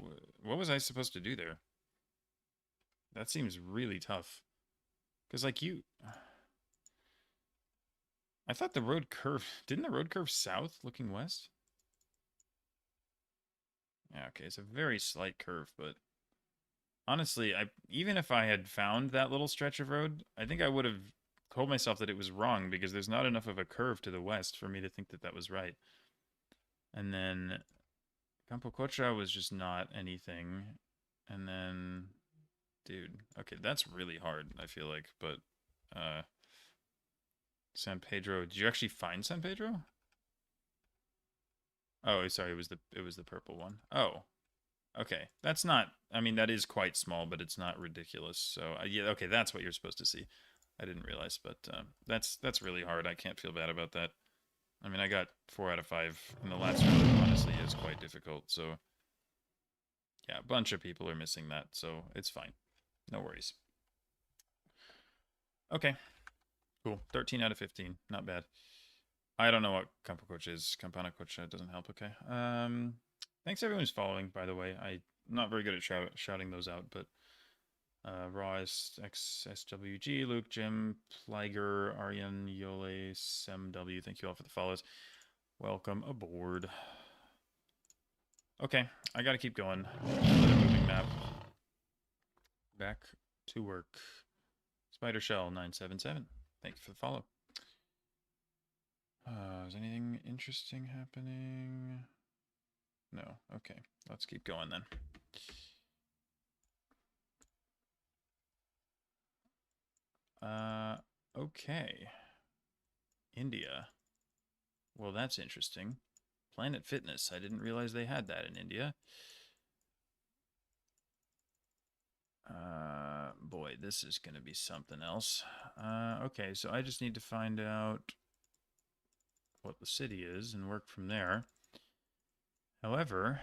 was I supposed to do there? That seems really tough. Because, like, I thought the road curved... Didn't the road curve south, looking west? Yeah, okay, it's a very slight curve, but... Honestly, even if I had found that little stretch of road, I think I would have told myself that it was wrong, because there's not enough of a curve to the west for me to think that that was right. And then... Campococha was just not anything. And then... Dude, okay, that's really hard, I feel like, but... San Pedro. Did you actually find San Pedro? Oh, sorry, it was the purple one. Oh, okay. That's not. I mean, that is quite small, but it's not ridiculous. So yeah, okay, that's what you're supposed to see. I didn't realize, but that's really hard. I can't feel bad about that. I mean, I got 4 out of 5 in the last round. Honestly, is quite difficult. So yeah, a bunch of people are missing that, so it's fine. No worries. Okay, cool. 13 out of 15. Not bad. I don't know what Campococha is. Campanacocha doesn't help. Okay. Thanks everyone who's following, by the way. I'm not very good at shouting those out, but Raw XSWG, Luke, Jim, Pliger, Aryan, Yole, S9W. Thank you all for the follows. Welcome aboard. Okay, I gotta keep going. Another moving map. Back to work. Spider Shell 977. Thank you for the follow. Is anything interesting happening? No. Okay. Let's keep going then. Okay. India. Well, that's interesting. Planet Fitness. I didn't realize they had that in India. Boy, this is going to be something else. Okay, so I just need to find out what the city is and work from there. However,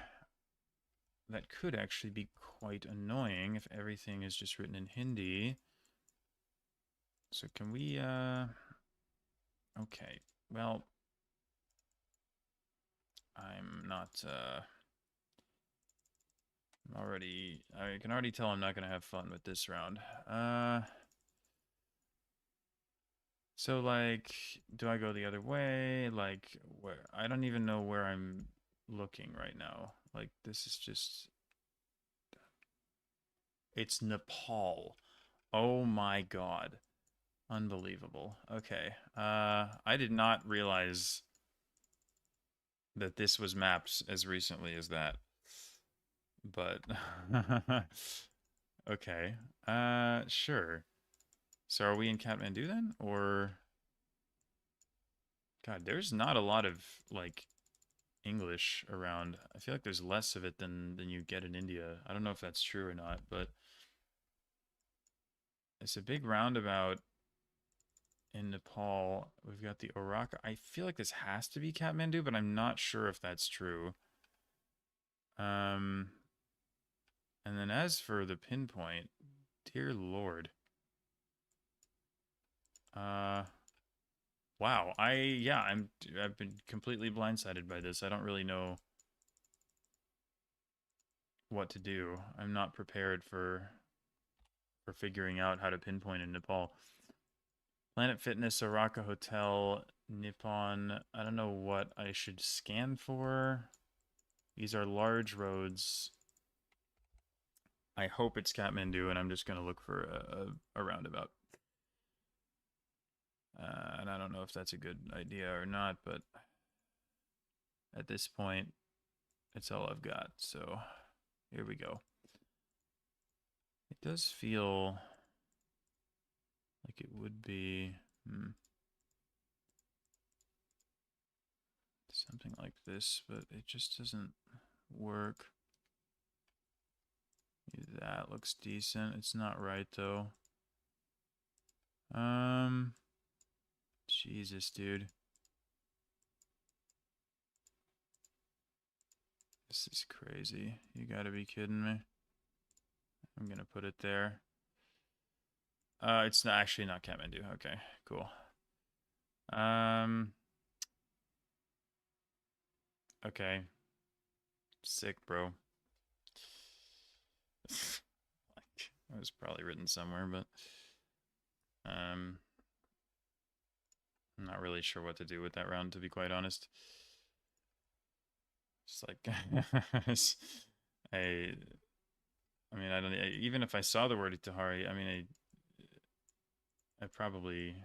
that could actually be quite annoying if everything is just written in Hindi. So can we, okay, well, I'm not, I can already tell I'm not going to have fun with this round. So, like, do I go the other way? Like, where? I don't even know where I'm looking right now. Like, this is just... It's Nepal. Oh my god. Unbelievable. Okay. I did not realize that this was mapped as recently as that. But... okay. Sure. So are we in Kathmandu then? Or... God, there's not a lot of, like, English around. I feel like there's less of it than you get in India. I don't know if that's true or not, but it's a big roundabout in Nepal. We've got the Oraka. I feel like this has to be Kathmandu, but I'm not sure if that's true. And then as for the pinpoint, dear Lord. Wow. I've been completely blindsided by this. I don't really know what to do. I'm not prepared for figuring out how to pinpoint in Nepal. Planet Fitness, Oraka Hotel, Nippon. I don't know what I should scan for. These are large roads. I hope it's Kathmandu, and I'm just going to look for a roundabout. And I don't know if that's a good idea or not, but at this point, it's all I've got. So here we go. It does feel like it would be something like this, but it just doesn't work. That looks decent. It's not right though. Jesus, dude. This is crazy. You gotta be kidding me. I'm gonna put it there. It's not actually not Kathmandu. Okay, cool. Okay. Sick, bro. Like, it was probably written somewhere, but I'm not really sure what to do with that round, to be quite honest. Just like I mean, I don't even if I saw the word Itahari, I mean, I probably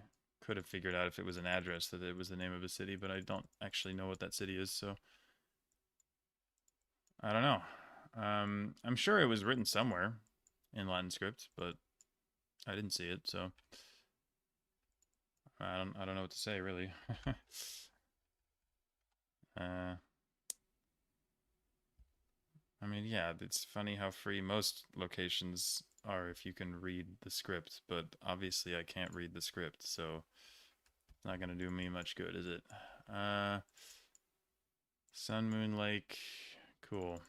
could have figured out if it was an address that it was the name of a city, but I don't actually know what that city is, so I don't know. I'm sure it was written somewhere in Latin script, but I didn't see it, so I don't know what to say really. I mean, yeah, it's funny how free most locations are if you can read the script, but obviously I can't read the script, so it's not gonna do me much good, is it? Sun Moon Lake, cool.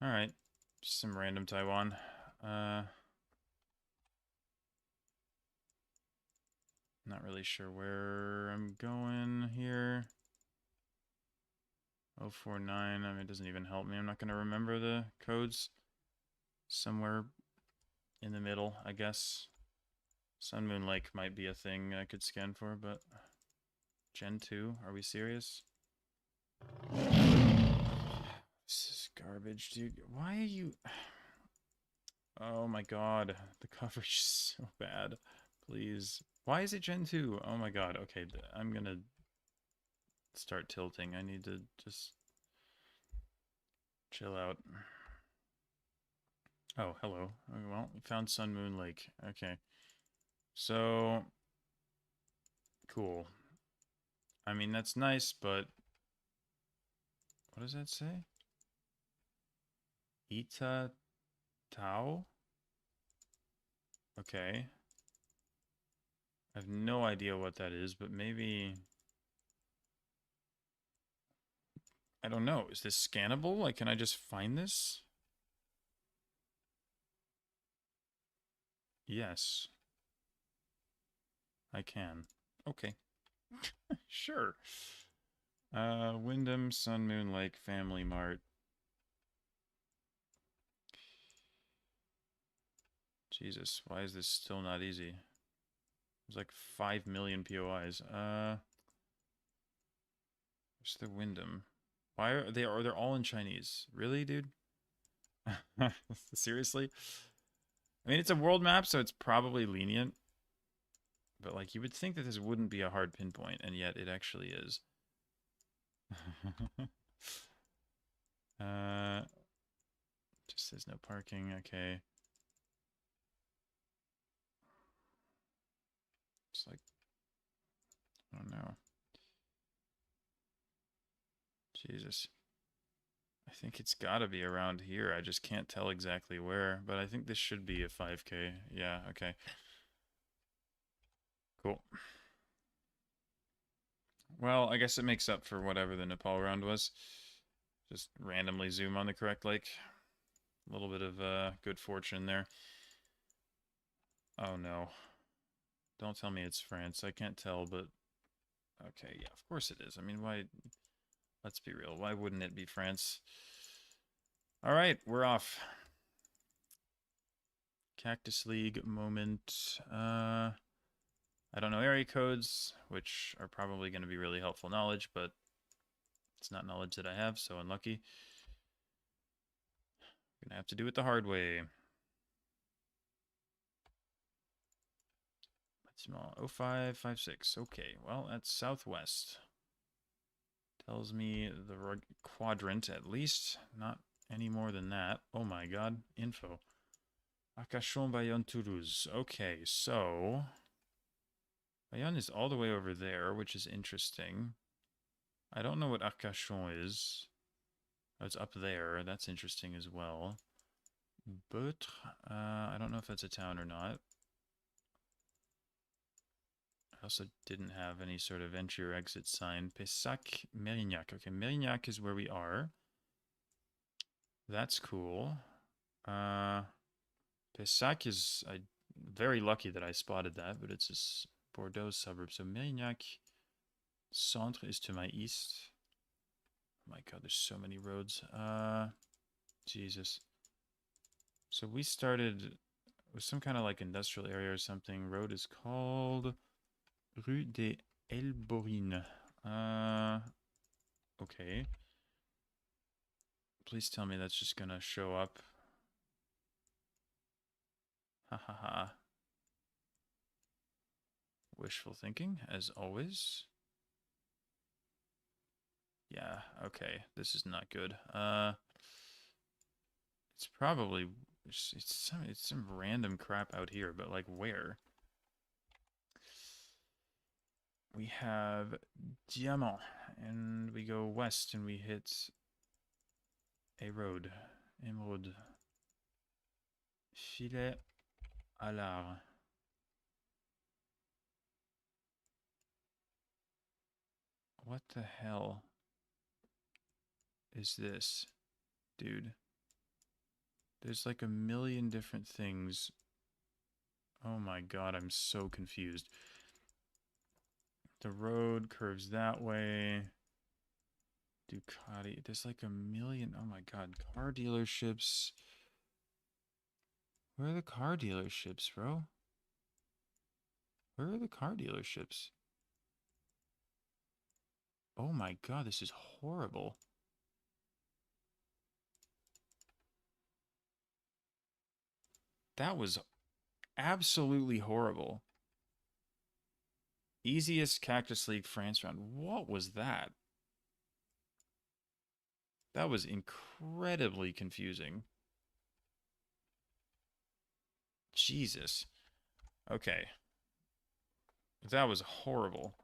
All right, just some random Taiwan. Not really sure where I'm going here. 049, I mean, it doesn't even help me. I'm not going to remember the codes. Somewhere in the middle, I guess. Sun Moon Lake might be a thing I could scan for, but... Gen 2, are we serious? This is garbage, dude. Why are you... Oh my god, the coverage is so bad. Please. Why is it Gen 2? Oh my god, okay, I'm gonna start tilting. I need to just Chill out. Oh, hello. Well, we found Sun Moon Lake. Okay. So, cool. I mean, that's nice, but what does that say? Ita Tau? Okay. I have no idea what that is, but maybe... I don't know. Is this scannable? Like, can I just find this? Yes. I can. Okay. Sure. Wyndham, Sun Moon Lake, Family Mart. Jesus, why is this still not easy? There's like 5 million POIs. Where's the Wyndham? Why are they're all in Chinese? Really, dude? Seriously? I mean, it's a world map, so it's probably lenient. But like, you would think that this wouldn't be a hard pinpoint, and yet it actually is. Just says no parking. Okay. It's like, I don't know. Jesus. I think it's got to be around here. I just can't tell exactly where, but I think this should be a 5K. Yeah, okay. Cool. Well, I guess it makes up for whatever the Nepal round was. Just randomly zoom on the correct lake. A little bit of good fortune there. Oh no. Don't tell me it's France. I can't tell, but... Okay, yeah, of course it is. I mean, why... Let's be real. Why wouldn't it be France? Alright, we're off. Cactus League moment. I don't know area codes, which are probably going to be really helpful knowledge, but it's not knowledge that I have, so unlucky. Gonna have to do it the hard way. Small 0556. Okay, well, that's southwest. Tells me the quadrant at least, not any more than that. Oh my god, info. Arcachon, Bayonne, Toulouse. Okay, so Bayonne is all the way over there, which is interesting. I don't know what Arcachon is. Oh, it's up there. That's interesting as well. But I don't know if that's a town or not. I also didn't have any sort of entry or exit sign. Pessac, Mérignac. Okay, Mérignac is where we are. That's cool. Pessac is... I'm very lucky that I spotted that, but it's a Bordeaux suburb. So Mérignac Centre is to my east. Oh my god, there's so many roads. Jesus. So we started with some kind of like industrial area or something. Road is called Rue des Elborines. Okay. Please tell me that's just gonna show up. Ha ha ha. Wishful thinking, as always. Yeah, okay. This is not good. It's probably... It's some random crap out here, but like where? We have Diamant, and we go west and we hit a road. Emeraude. Filet à l'art. What the hell is this, dude? There's like a million different things. Oh my god, I'm so confused. The road curves that way. Ducati. There's like a million. Oh my god, car dealerships. Where are the car dealerships, bro? Where are the car dealerships? Oh my god, this is horrible. That was absolutely horrible. Easiest Cactus League France round. What was that? That was incredibly confusing. Jesus. Okay. That was horrible.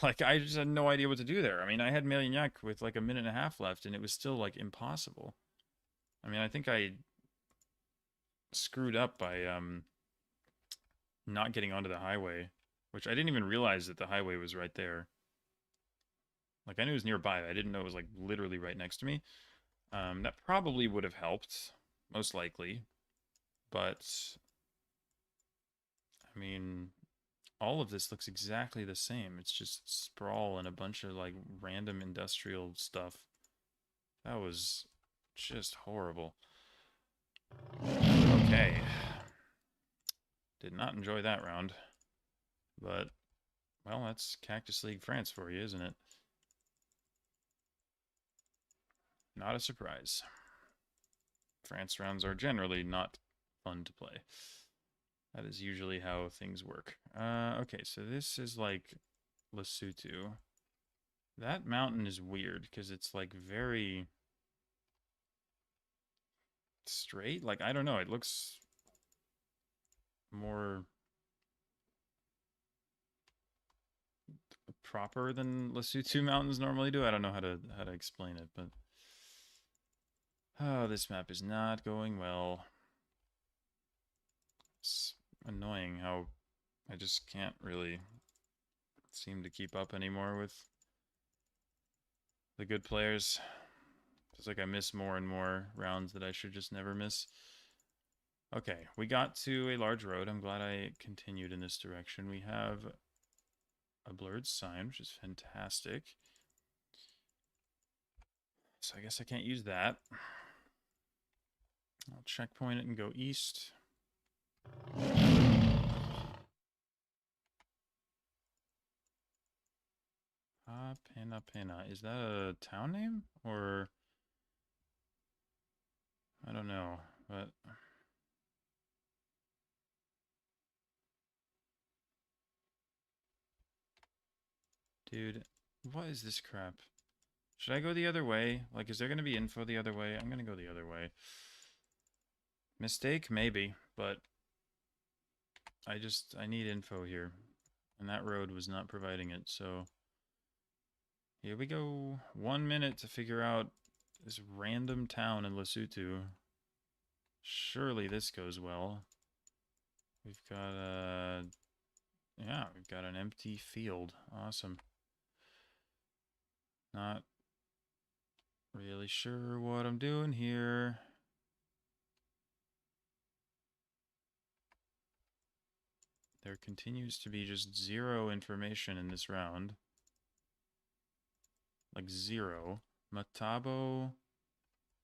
Like, I just had no idea what to do there. I mean, I had Meliignac with like a minute and a half left, and it was still like impossible. I mean, I think I screwed up by not getting onto the highway, which I didn't even realize that the highway was right there. Like, I knew it was nearby. I didn't know it was like literally right next to me. That probably would have helped, most likely. But I mean, all of this looks exactly the same. It's just sprawl and a bunch of like random industrial stuff. That was just horrible. Okay. Did not enjoy that round. But, well, that's Cactus League France for you, isn't it? Not a surprise. France rounds are generally not fun to play. That is usually how things work. Okay, so this is like Lesotho. That mountain is weird because it's like very straight. Like, I don't know. It looks more proper than Lesotho mountains normally do. I don't know how to explain it, but oh, this map is not going well. It's annoying how I just can't really seem to keep up anymore with the good players. It's like I miss more and more rounds that I should just never miss. Okay, we got to a large road. I'm glad I continued in this direction. We have a blurred sign, which is fantastic. So I guess I can't use that. I'll checkpoint it and go east. Pena. Is that a town name? Or I don't know, but dude, what is this crap? Should I go the other way? Like, is there going to be info the other way? I'm going to go the other way. Mistake? Maybe, but I need info here. And that road was not providing it, so here we go. 1 minute to figure out this random town in Lesotho. Surely this goes well. We've got we've got an empty field. Awesome. Not really sure what I'm doing here. There continues to be just zero information in this round. Like zero. Matabo.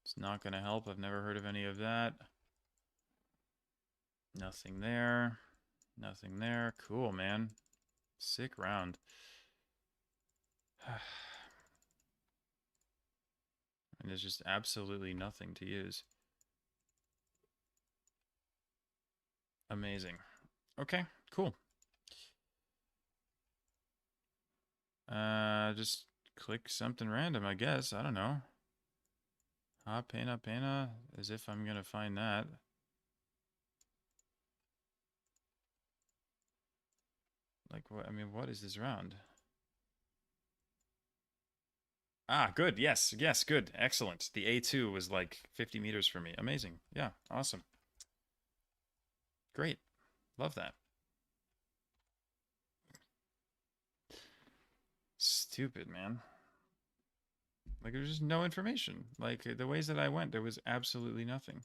It's not going to help. I've never heard of any of that. Nothing there. Nothing there. Cool, man. Sick round. And there's just absolutely nothing to use. Amazing. Okay, cool. Just click something random, I guess. I don't know. Pena, as if I'm gonna find that. Like, what? I mean, what is this round? Ah, good. Yes, good. Excellent. The A2 was like 50 meters from me. Amazing. Yeah, awesome. Great. Love that. Stupid, man. Like, there's just no information. Like, the ways that I went, there was absolutely nothing.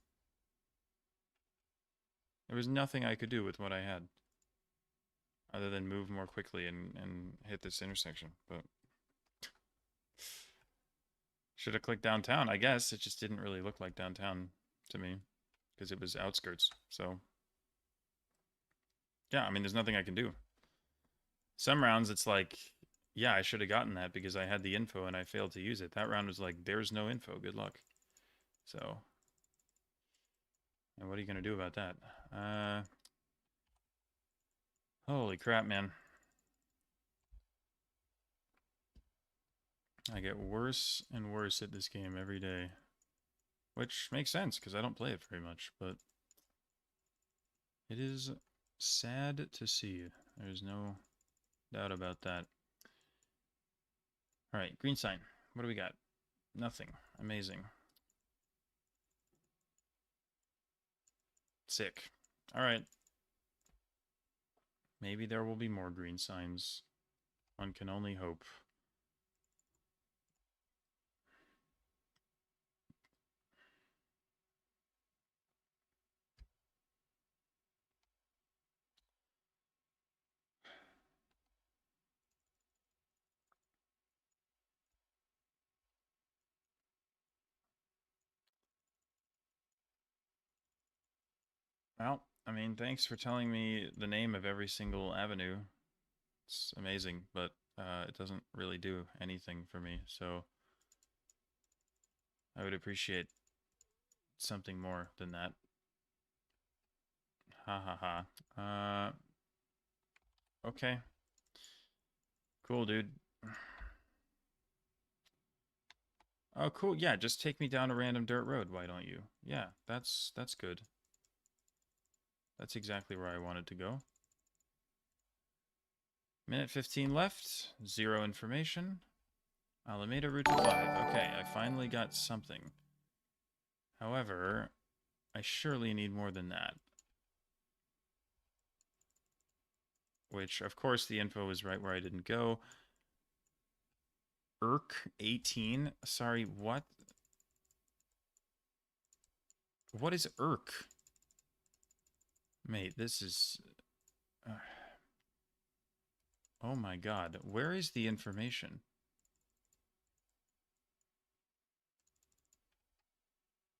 There was nothing I could do with what I had. Other than move more quickly and hit this intersection. But should have clicked downtown, I guess. It just didn't really look like downtown to me. Because it was outskirts. So, yeah, I mean, there's nothing I can do. Some rounds, it's like, yeah, I should have gotten that because I had the info and I failed to use it. That round was like, there's no info. Good luck. So, and what are you going to do about that? Holy crap, man. I get worse and worse at this game every day. Which makes sense, because I don't play it very much, but it is sad to see. There's no doubt about that. Alright, green sign. What do we got? Nothing. Amazing. Sick. Alright. Maybe there will be more green signs. One can only hope. Well, I mean, thanks for telling me the name of every single avenue. It's amazing, but it doesn't really do anything for me, so I would appreciate something more than that. Ha ha ha. Okay. Cool, dude. Oh, cool. Yeah, just take me down a random dirt road, why don't you? Yeah, that's good. That's exactly where I wanted to go. Minute 15 left. 0 information. Alameda Route 5. Okay, I finally got something. However, I surely need more than that. Which, of course, the info is right where I didn't go. Irk 18. Sorry, what? What is Irk? Mate, this is... oh my god. Where is the information?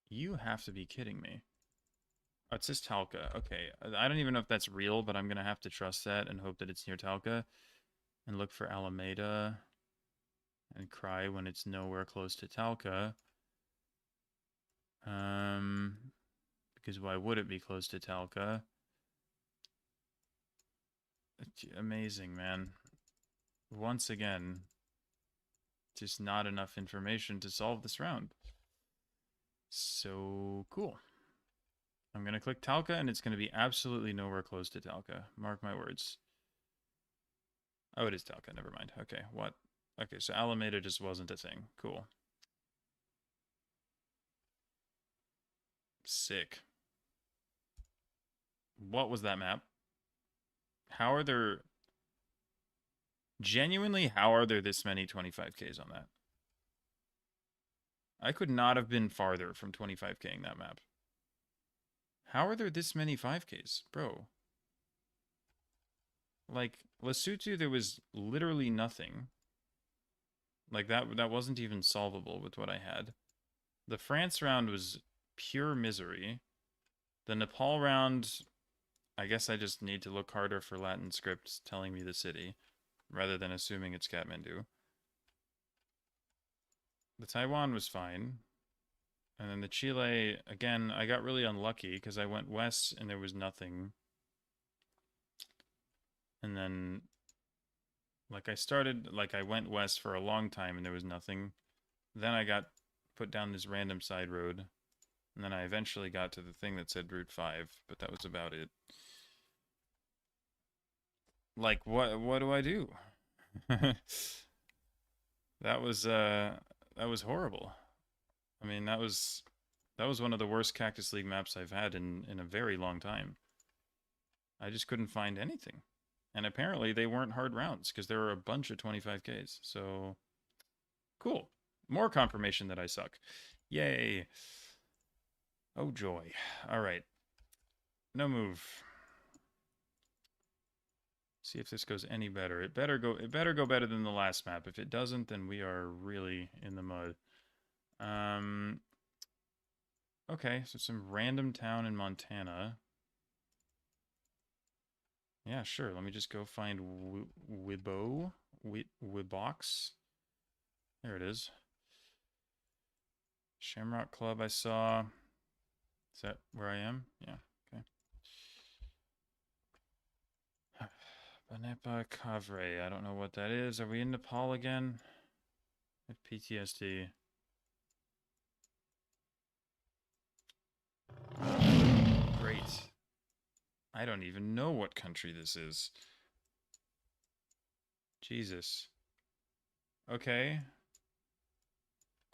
You have to be kidding me. Oh, it says Talca. Okay. I don't even know if that's real, but I'm going to have to trust that and hope that it's near Talca. And look for Alameda. And cry when it's nowhere close to Talca. Because why would it be close to Talca? Amazing, man. Once again, just not enough information to solve this round. So cool. I'm going to click Talca, and it's going to be absolutely nowhere close to Talca. Mark my words. Oh, it is Talca. Never mind. Okay, what? Okay, so Alameda just wasn't a thing. Cool. Sick. What was that map? How are there... genuinely, how are there this many 25Ks on that? I could not have been farther from 25King that map. How are there this many 5Ks? Bro. Like, Lesotho, there was literally nothing. Like, that wasn't even solvable with what I had. The France round was pure misery. The Nepal round, I guess I just need to look harder for Latin scripts telling me the city, rather than assuming it's Kathmandu. The Taiwan was fine. And then the Chile, again, I got really unlucky because I went west and there was nothing. And then, like, I went west for a long time and there was nothing. Then I got put down this random side road. And then I eventually got to the thing that said Route 5, but that was about it. Like, what do I do? That was horrible. I mean, that was one of the worst Cactus League maps I've had in a very long time. I just couldn't find anything. And apparently they weren't hard rounds because there were a bunch of 25Ks. So cool. More confirmation that I suck. Yay. Oh joy. All right. No move. See if this goes any better. It better go better than the last map. If it doesn't, then we are really in the mud. Okay, so some random town in Montana. Yeah, sure. Let me just go find Wibox. There it is. Shamrock Club I saw. Is that where I am? Yeah, okay. Banepa Kavre. I don't know what that is. Are we in Nepal again? I have PTSD. Great. I don't even know what country this is. Jesus. Okay.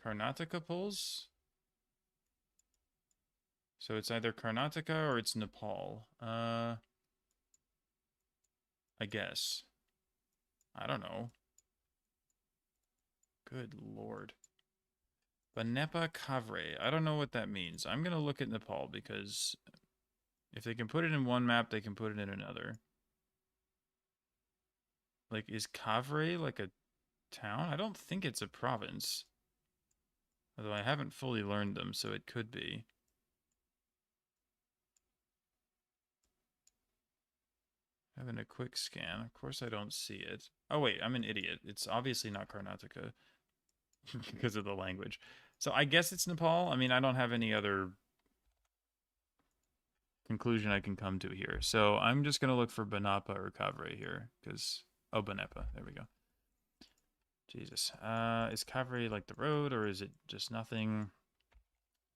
Karnataka pulls? So it's either Karnataka or it's Nepal. I guess. I don't know. Good lord. Banepa Kavre. I don't know what that means. I'm going to look at Nepal because if they can put it in one map, they can put it in another. Like, is Kavre like a town? I don't think it's a province. Although I haven't fully learned them, so it could be. Having a quick scan. Of course I don't see it. Oh wait, I'm an idiot. It's obviously not Karnataka because of the language. So I guess it's Nepal. I mean, I don't have any other conclusion I can come to here. So I'm just going to look for Banapa or Kavre here because... Oh, Banepa. There we go. Jesus. Is Kavre like the road or is it just nothing?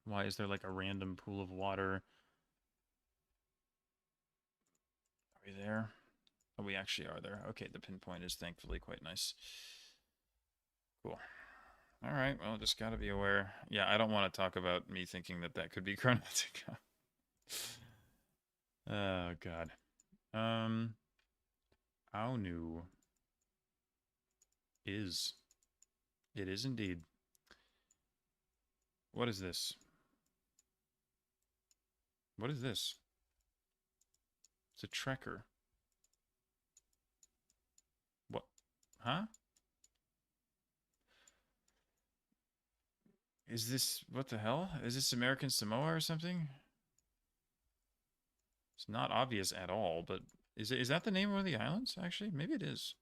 Why is there like a random pool of water? Are we there? Oh, we actually are there. Okay, the pinpoint is thankfully quite nice. Cool. All right, well, just gotta be aware. Yeah, I don't want to talk about me thinking that that could be Chromatica. Oh, God. Aunu is. It is indeed. What is this? What is this? It's a trekker. What? Huh? Is this... What the hell? Is this American Samoa or something? It's not obvious at all, but... Is that the name of one of the islands, actually? Maybe it is.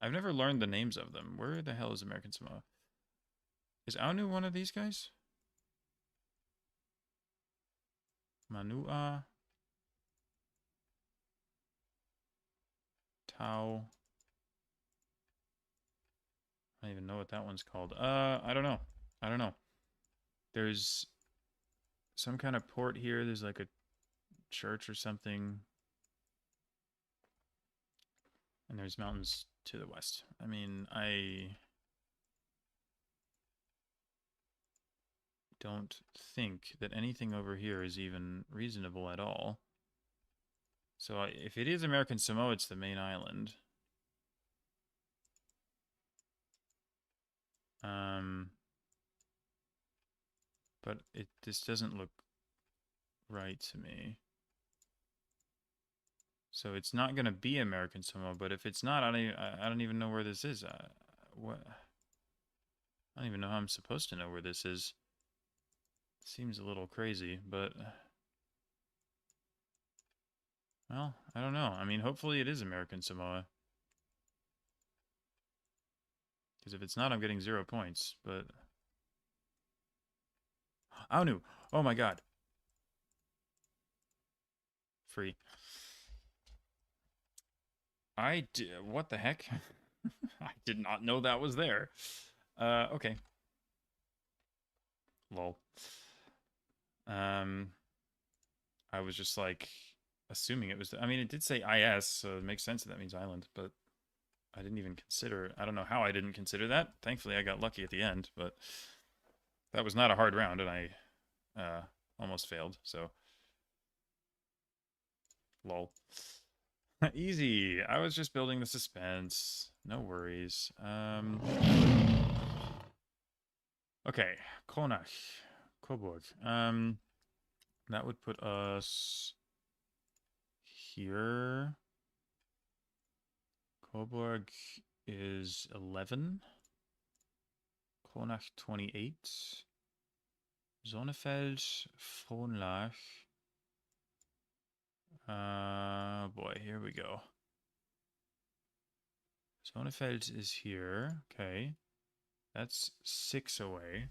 I've never learned the names of them. Where the hell is American Samoa? Is Aunu one of these guys? Manua. Tau. I don't even know what that one's called. I don't know. I don't know. There's some kind of port here. There's like a church or something. And there's mountains to the west. I mean, I don't think that anything over here is even reasonable at all. So if it is American Samoa, it's the main island. But this doesn't look right to me. So it's not going to be American Samoa, but if it's not, I don't even know where this is. What? I don't even know how I'm supposed to know where this is. Seems a little crazy, but... Well, I don't know. I mean, hopefully it is American Samoa. Because if it's not, I'm getting 0 points, but... Aunu! Oh my god. Free. What the heck? I did not know that was there. Okay. Lol. I was just like assuming it was. I mean, it did say IS, so it makes sense that means island, but I didn't even consider. I don't know how I didn't consider that. Thankfully, I got lucky at the end, but that was not a hard round, and I almost failed. So, lol. Easy. I was just building the suspense. No worries. Okay, Kronach, Coburg. That would put us here. Coburg is 11. Kronach 28. Sonnefeld, Frohnlach. Boy, here we go. Sonnefeld is here. Okay. That's 6 away.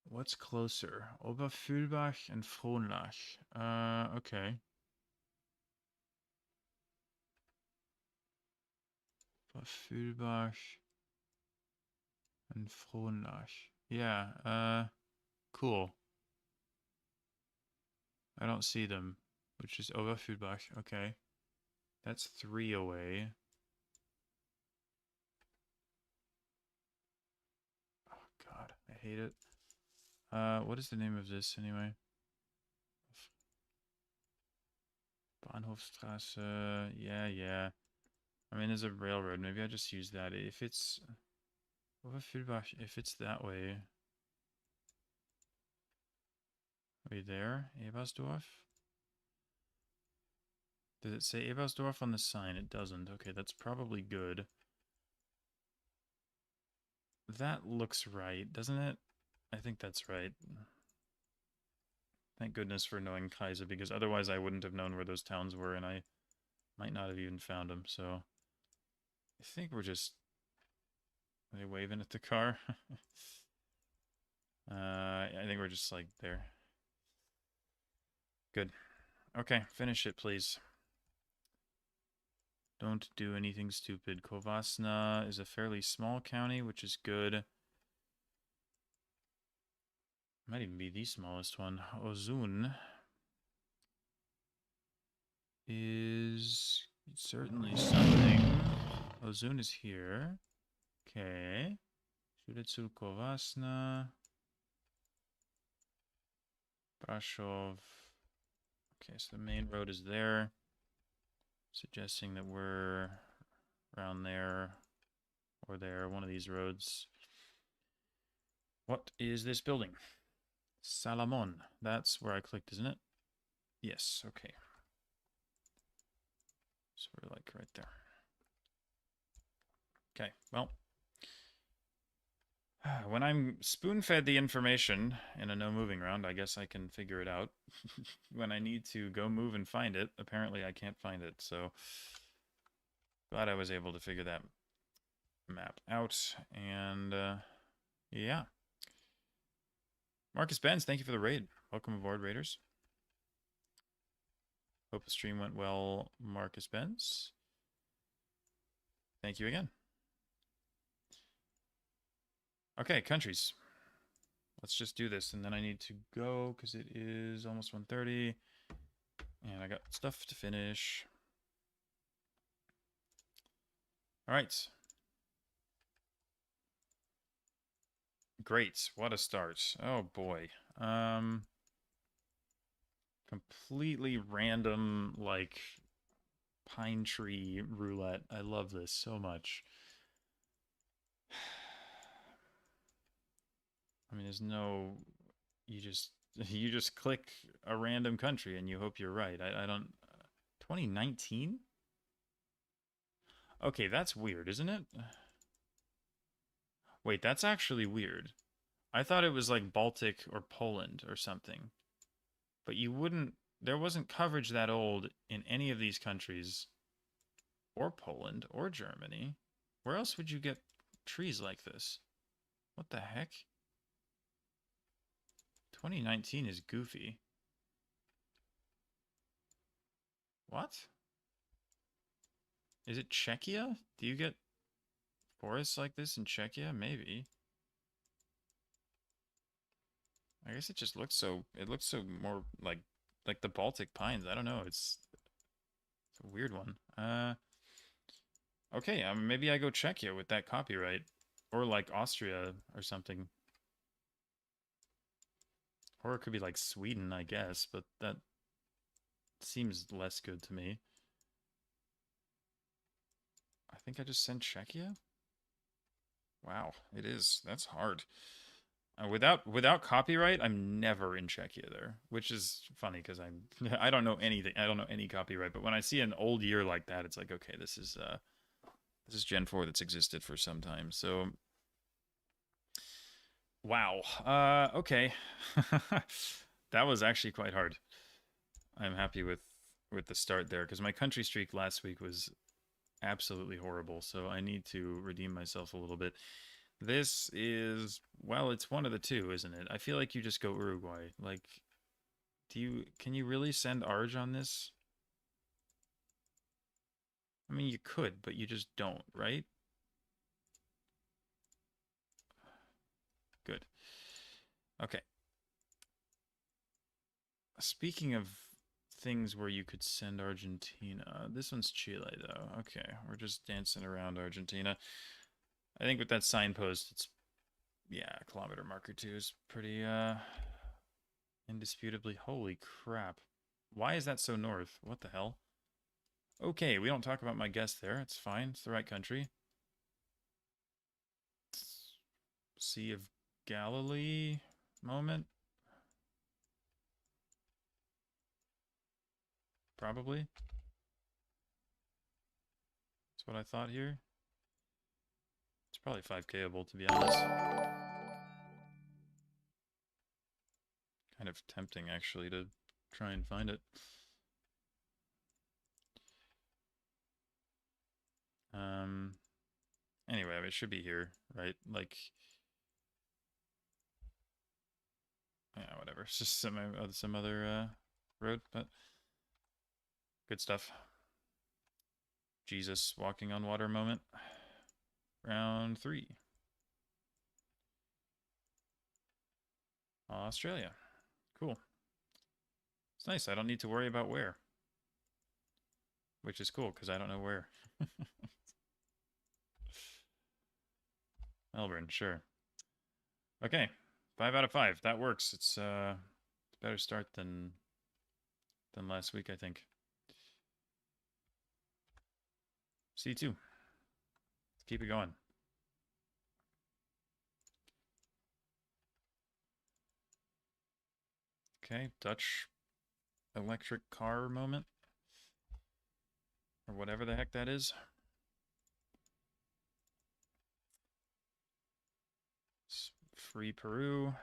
What's closer? Oberfühlbach and Frohnlach. Okay. Oberfühlbach. And Frohnlach. Yeah, cool. I don't see them, which is Overfühlbach. Okay. That's 3 away. Oh, God. I hate it. What is the name of this, anyway? Bahnhofstrasse. Yeah. I mean, there's a railroad. Maybe I just use that. If it's... Overfühlbach, if it's that way... Are we there? Ebersdorf? Does it say Ebersdorf on the sign? It doesn't. Okay, that's probably good. That looks right, doesn't it? I think that's right. Thank goodness for knowing Kaiser, because otherwise I wouldn't have known where those towns were, and I might not have even found them, so... I think we're just... Are they waving at the car? I think we're just, like, there. Good. Okay, finish it, please. Don't do anything stupid. Kovasna is a fairly small county, which is good. Might even be the smallest one. Ozun is certainly something. Ozun is here. Okay. Sudetsu Kovasna. Brashov. Okay, so the main road is there. Suggesting that we're around there or there, one of these roads. What is this building? Salamon. That's where I clicked, isn't it? Yes, okay. So we're like right there. Okay, well. When I'm spoon-fed the information in a no-moving round, I guess I can figure it out. When I need to go move and find it, apparently I can't find it, so... Glad I was able to figure that map out, and, yeah. Marcus Benz, thank you for the raid. Welcome aboard, Raiders. Hope the stream went well, Marcus Benz. Thank you again. Okay, countries. Let's just do this, and then I need to go, because it is almost 1:30, and I got stuff to finish. Alright. Great, what a start. Oh boy. Completely random, like, pine tree roulette. I love this so much. I mean, there's no... You just click a random country and you hope you're right. I don't... 2019? Okay, that's weird, isn't it? Wait, that's actually weird. I thought it was like Baltic or Poland or something. But you wouldn't... There wasn't coverage that old in any of these countries. Or Poland or Germany. Where else would you get trees like this? What the heck? 2019 is goofy. What? Is it Czechia? Do you get forests like this in Czechia? Maybe. I guess it just looks so... It looks so more like the Baltic pines. I don't know. It's a weird one. Okay, maybe I go Czechia with that copyright. Or like Austria or something. Or it could be like Sweden, I guess, but that seems less good to me. I think I just sent Czechia? Wow, it is. That's hard. Without copyright, I'm never in Czechia there, which is funny because I don't know anything. I don't know any copyright, but when I see an old year like that, it's like, okay, this is Gen 4 that's existed for some time. So wow. Okay. That was actually quite hard. I'm happy with the start there because my country streak last week was absolutely horrible, so I need to redeem myself a little bit. This is, well, it's one of the two, isn't it? I feel like you just go Uruguay. Like, can you really send Arj on this? I mean, you could, but you just don't, right? Okay. Speaking of things where you could send Argentina, this one's Chile, though. Okay, we're just dancing around Argentina. I think with that signpost, it's, yeah, kilometer marker 2 is pretty, indisputably. Holy crap. Why is that so north? What the hell? Okay, we don't talk about my guess there. It's fine. It's the right country. Sea of Galilee moment? Probably. That's what I thought here. It's probably 5Kable, to be honest. Kind of tempting, actually, to try and find it. Anyway, it should be here, right? Like, yeah, whatever. It's just some other road, but good stuff. Jesus walking on water moment. Round 3. Australia. Cool. It's nice. I don't need to worry about where. Which is cool, because I don't know where. Melbourne, sure. Okay. 5 out of 5. That works. It's a better start than last week, I think. C2. Let's keep it going. Okay, Dutch electric car moment. Or whatever the heck that is. Free Peru.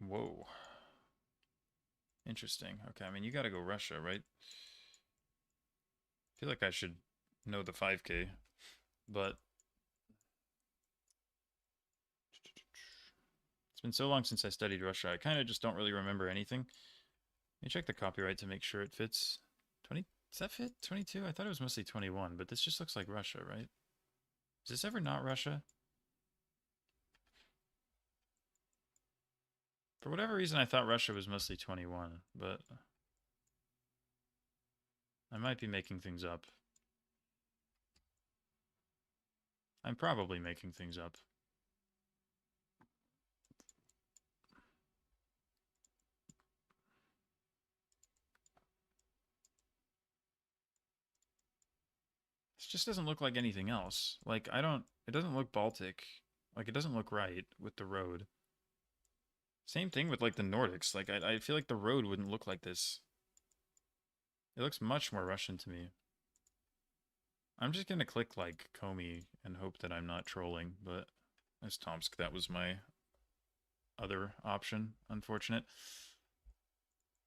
Whoa. Interesting. Okay, I mean, you gotta go Russia, right? I feel like I should know the 5K, but it's been so long since I studied Russia, I kind of just don't really remember anything. Let me check the copyright to make sure it fits. 20? Does that fit? 22? I thought it was mostly 21, but this just looks like Russia, right? Is this ever not Russia? For whatever reason, I thought Russia was mostly 21, but I might be making things up. I'm probably making things up. This just doesn't look like anything else. Like, it doesn't look Baltic. Like, it doesn't look right with the road. Same thing with, like, the Nordics. Like, I feel like the road wouldn't look like this. It looks much more Russian to me. I'm just gonna click, like, Comey and hope that I'm not trolling, but as Tomsk, that was my other option. Unfortunate.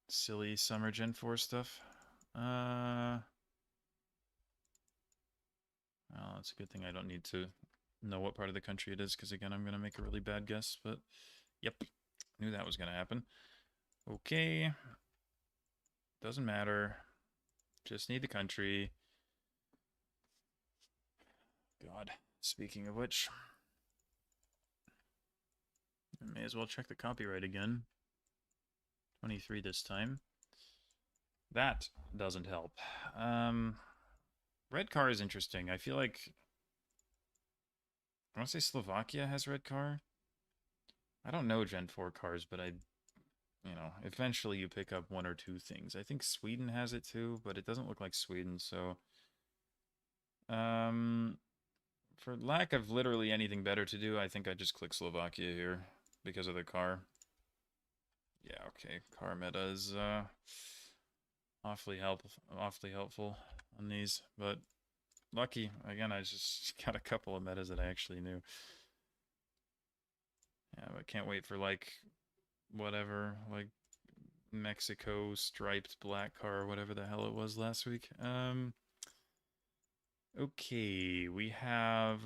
Silly summer Gen 4 stuff. Well, it's a good thing I don't need to know what part of the country it is, because again, I'm going to make a really bad guess, but yep, knew that was going to happen. Okay. Doesn't matter. Just need the country. God, speaking of which, I may as well check the copyright again. 23 this time. That doesn't help. Red car is interesting. I feel like I want to say Slovakia has red car. I don't know Gen 4 cars, but eventually you pick up one or two things. I think Sweden has it too, but it doesn't look like Sweden, so for lack of literally anything better to do, I think I just click Slovakia here because of the car. Yeah, okay. Car meta is awfully helpful on these, but lucky. Again, I just got a couple of metas that I actually knew. Yeah, but can't wait for like whatever, like Mexico striped black car or whatever the hell it was last week. Okay, we have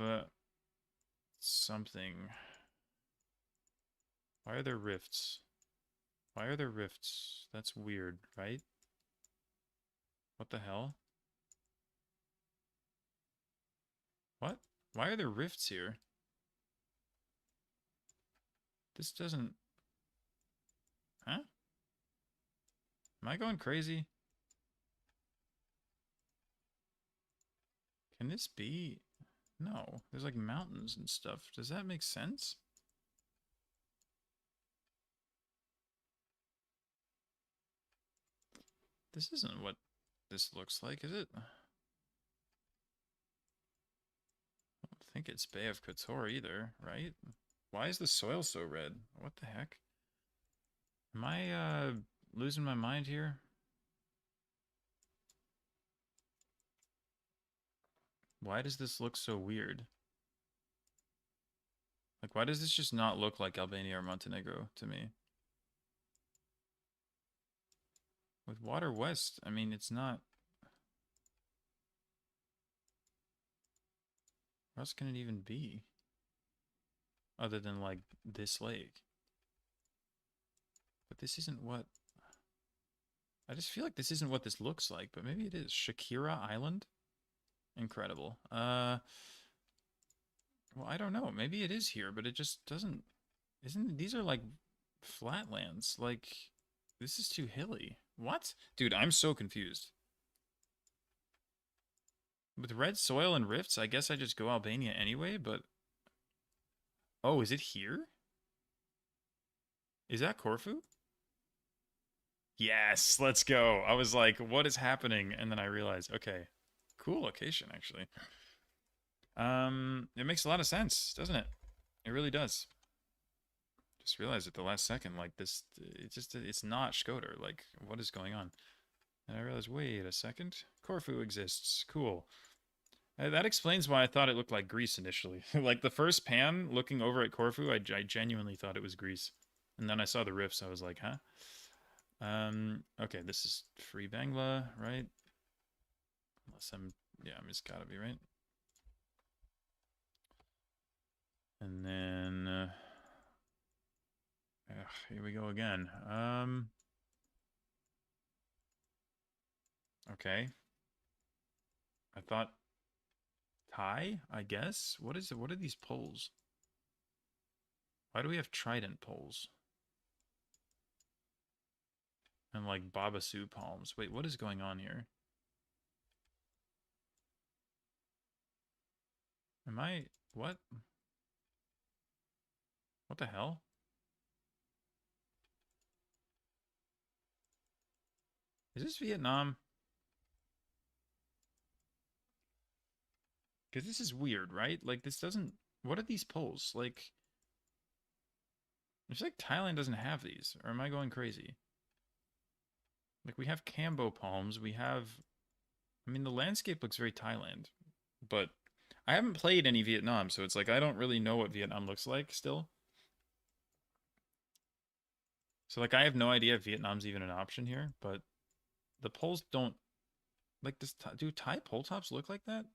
something. Why are there rifts? Why are there rifts? That's weird, right? What the hell? What? Why are there rifts here? This doesn't... Huh? Am I going crazy? Can this be... No, there's like mountains and stuff. Does that make sense? This isn't what this looks like, is it? I don't think it's Bay of Kotor either, right? Why is the soil so red? What the heck? Am I losing my mind here? Why does this look so weird? Like, why does this just not look like Albania or Montenegro to me? With Water West, I mean, it's not... What else can it even be? Other than, like, this lake. But this isn't what... I just feel like this isn't what this looks like, but maybe it is. Shakira Island? Incredible. Well, I don't know. Maybe it is here, but it just doesn't... Isn't... These are, like, flatlands. Like, this is too hilly. What? Dude, I'm so confused. With red soil and rifts, I guess I just go Albania anyway, but... Oh, is it here? Is that Corfu? Yes, let's go. I was like, what is happening? And then I realized, okay, cool location, actually. It makes a lot of sense, doesn't it? It really does. Just realized at the last second, like, this, it's not Shkodër. Like, what is going on? And I realized, wait a second. Corfu exists. Cool. That explains why I thought it looked like Greece initially. Like, the first pan, looking over at Corfu, I genuinely thought it was Greece. And then I saw the riffs, I was like, huh? Okay, this is free Bangla, right? Unless yeah, I'm just gotta be, right? And then, here we go again. Okay. I thought Thai, I guess? What is it? What are these poles? Why do we have trident poles? And like Babasu palms. Wait, what is going on here? Am I... What? What the hell? Is this Vietnam? Because this is weird, right? Like, this doesn't... What are these poles? Like... I feel like Thailand doesn't have these. Or am I going crazy? Like, we have Cambo palms. We have... I mean, the landscape looks very Thailand. But I haven't played any Vietnam, so it's like I don't really know what Vietnam looks like still. So, like, I have no idea if Vietnam's even an option here, but the poles don't... Like, do Thai pole tops look like that?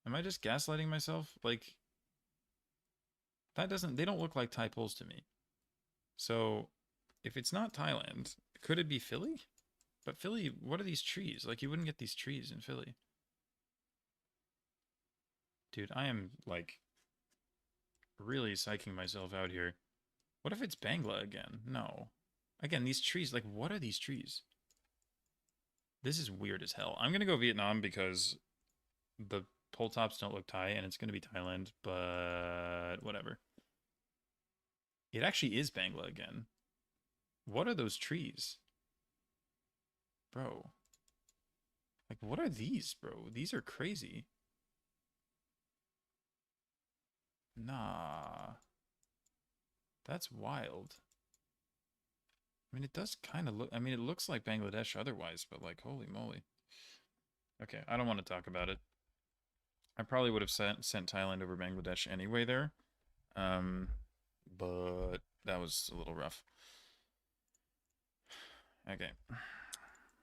Am I just gaslighting myself? Like, that doesn't... They don't look like Thai poles to me. So, if it's not Thailand, could it be Philly? But Philly, what are these trees? Like, you wouldn't get these trees in Philly. Dude, I am, like, really psyching myself out here. What if it's Bangla again? No. Again, these trees, like, what are these trees? This is weird as hell. I'm gonna go Vietnam because the pole tops don't look Thai, and it's gonna be Thailand, but whatever. It actually is Bangla again. What are those trees? Bro. Like, what are these, bro? These are crazy. Nah. That's wild. I mean, it does kind of look... I mean, it looks like Bangladesh otherwise, but, like, holy moly. Okay, I don't want to talk about it. I probably would have sent Thailand over Bangladesh anyway there. But that was a little rough. Okay.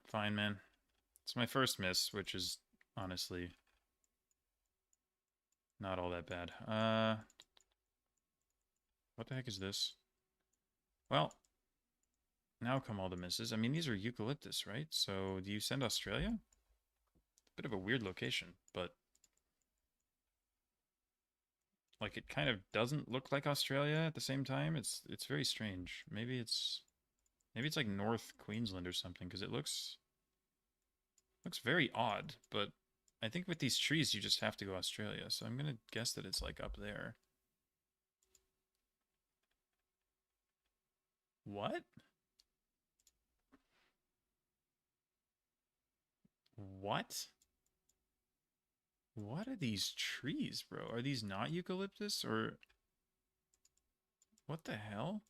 Fine, man. It's my first miss, which is honestly not all that bad. What the heck is this? Well, now come all the misses. I mean, these are eucalyptus, right? So do you send Australia? Bit of a weird location, but like it kind of doesn't look like Australia at the same time. It's very strange. Maybe it's like North Queensland or something because it looks very odd, but I think with these trees you just have to go Australia. So I'm going to guess that it's like up there. What? What? What are these trees, bro? Are these not eucalyptus or what the hell?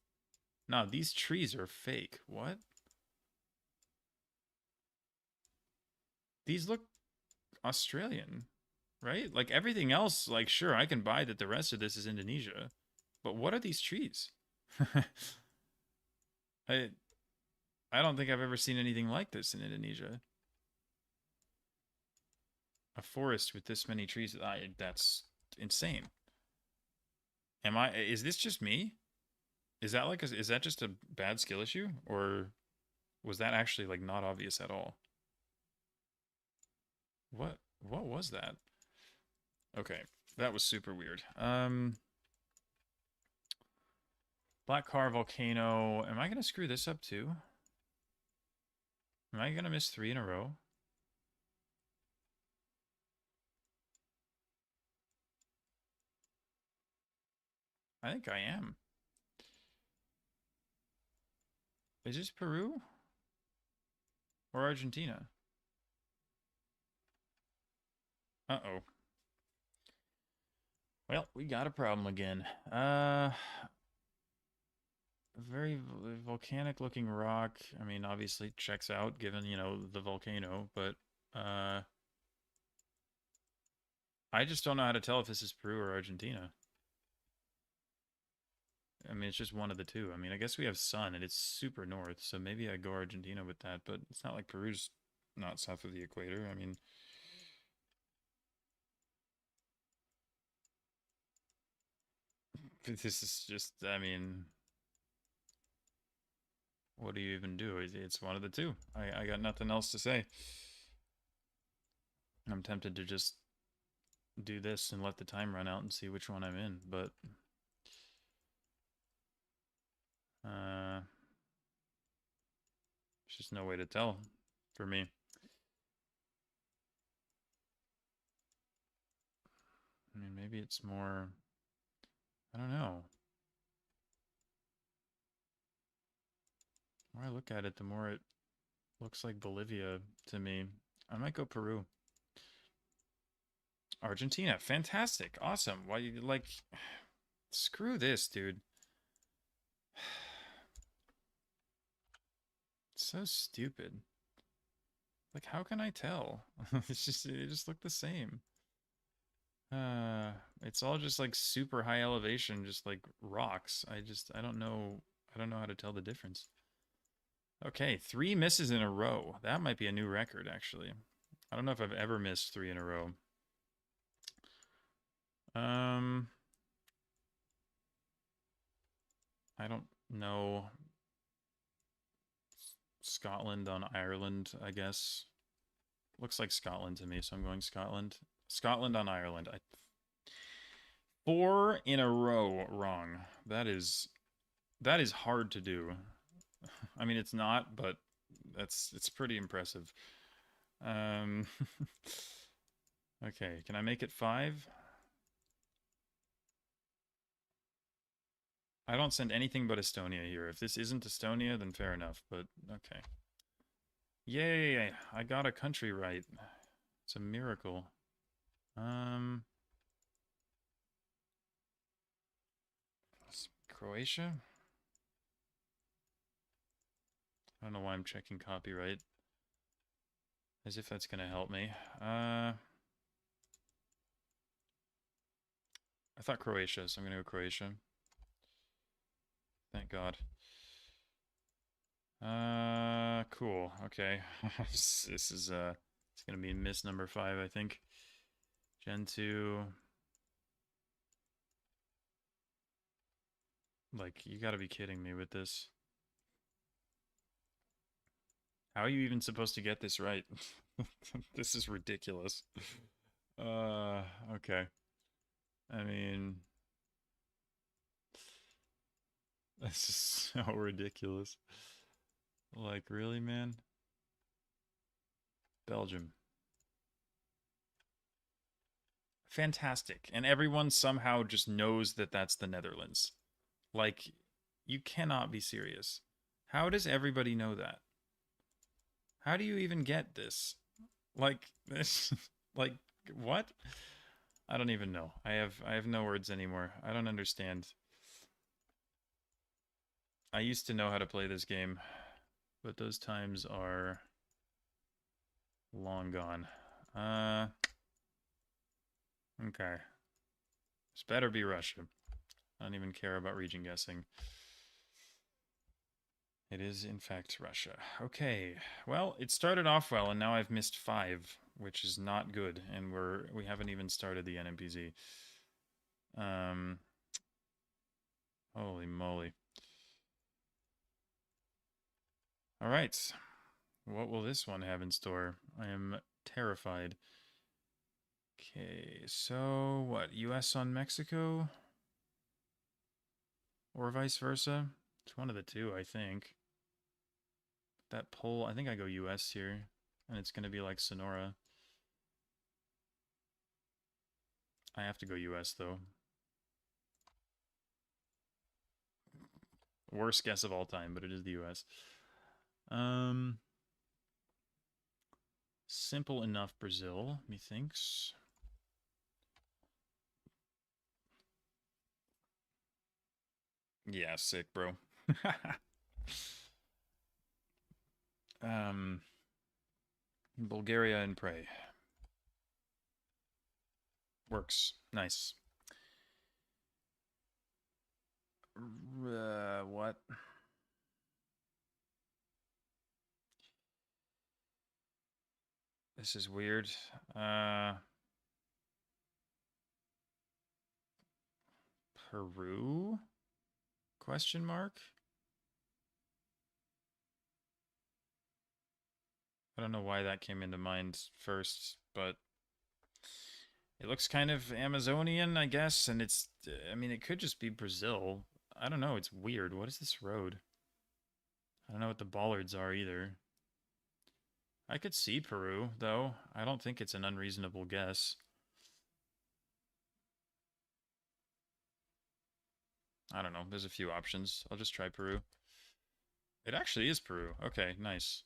No, these trees are fake. What? These look Australian, right? Like everything else, like sure, I can buy that the rest of this is Indonesia. But what are these trees? I I don't think I've ever seen anything like this in Indonesia. A forest with this many trees. That's insane. Is this just me? Is that just a bad skill issue or was that actually like not obvious at all? What was that? Okay, that was super weird. Black car volcano. Am I gonna screw this up too? Am I gonna miss 3 in a row? I think I am. Is this Peru or Argentina? Uh-oh. Well, we got a problem again. Very volcanic looking rock. I mean, obviously checks out given, you know, the volcano, but uh I just don't know how to tell if this is Peru or Argentina. I mean, it's just one of the two. I mean, I guess we have sun and it's super north, so maybe I go Argentina with that, but it's not like Peru's not south of the equator. I mean, this is just, I mean, what do you even do? It's one of the two. I got nothing else to say. I'm tempted to just do this and let the time run out and see which one I'm in, but uh, there's just no way to tell for me. I mean, maybe it's more, I don't know. The more I look at it, the more it looks like Bolivia to me. I might go Peru. Argentina, fantastic, awesome. Why you like, screw this, dude. So stupid. Like, how can I tell? It just looked the same. Uh, it's all just like super high elevation, just like rocks. I don't know how to tell the difference. Okay, 3 misses in a row. That might be a new record, actually. I don't know if I've ever missed 3 in a row. Um, I don't know. Scotland on Ireland, I guess. Looks like Scotland to me, so I'm going Scotland. Scotland on Ireland. 4 in a row wrong. That is hard to do. I mean, it's not, but it's pretty impressive. Um, okay, can I make it 5? I don't send anything but Estonia here. If this isn't Estonia, then fair enough, but okay. Yay, I got a country right. It's a miracle. Croatia? I don't know why I'm checking copyright. As if that's gonna help me. I thought Croatia, so I'm gonna go Croatia. Thank God. Cool. Okay. This is it's gonna be miss number 5, I think. Gen 2. Like, you gotta be kidding me with this. How are you even supposed to get this right? This is ridiculous. Okay. I mean, This is so ridiculous. Like, really, man? Belgium. Fantastic. And everyone somehow just knows that that's the Netherlands. Like, you cannot be serious. How does everybody know that? How do you even get this? Like, this, like, what? I don't even know. I have no words anymore. I don't understand. I used to know how to play this game, but those times are long gone. Okay. This better be Russia. I don't even care about region guessing. It is, in fact, Russia. Okay. Well, it started off well, and now I've missed 5, which is not good, and we haven't even started the NMPZ. Holy moly. All right. What will this one have in store? I am terrified. Okay, so what? US on Mexico? Or vice versa? It's one of the two, I think. That poll, I think I go US here. And it's going to be like Sonora. I have to go US, though. Worst guess of all time, but it is the US. Simple enough, Brazil, methinks. Yeah, sick, bro. Bulgaria and pray. Works. Nice. What? This is weird. Peru? Question mark? I don't know why that came into mind first, but it looks kind of Amazonian, I guess, and it's, I mean, it could just be Brazil. I don't know, it's weird. What is this road? I don't know what the bollards are either. I could see Peru, though. I don't think it's an unreasonable guess. I don't know. There's a few options. I'll just try Peru. It actually is Peru. Okay, nice.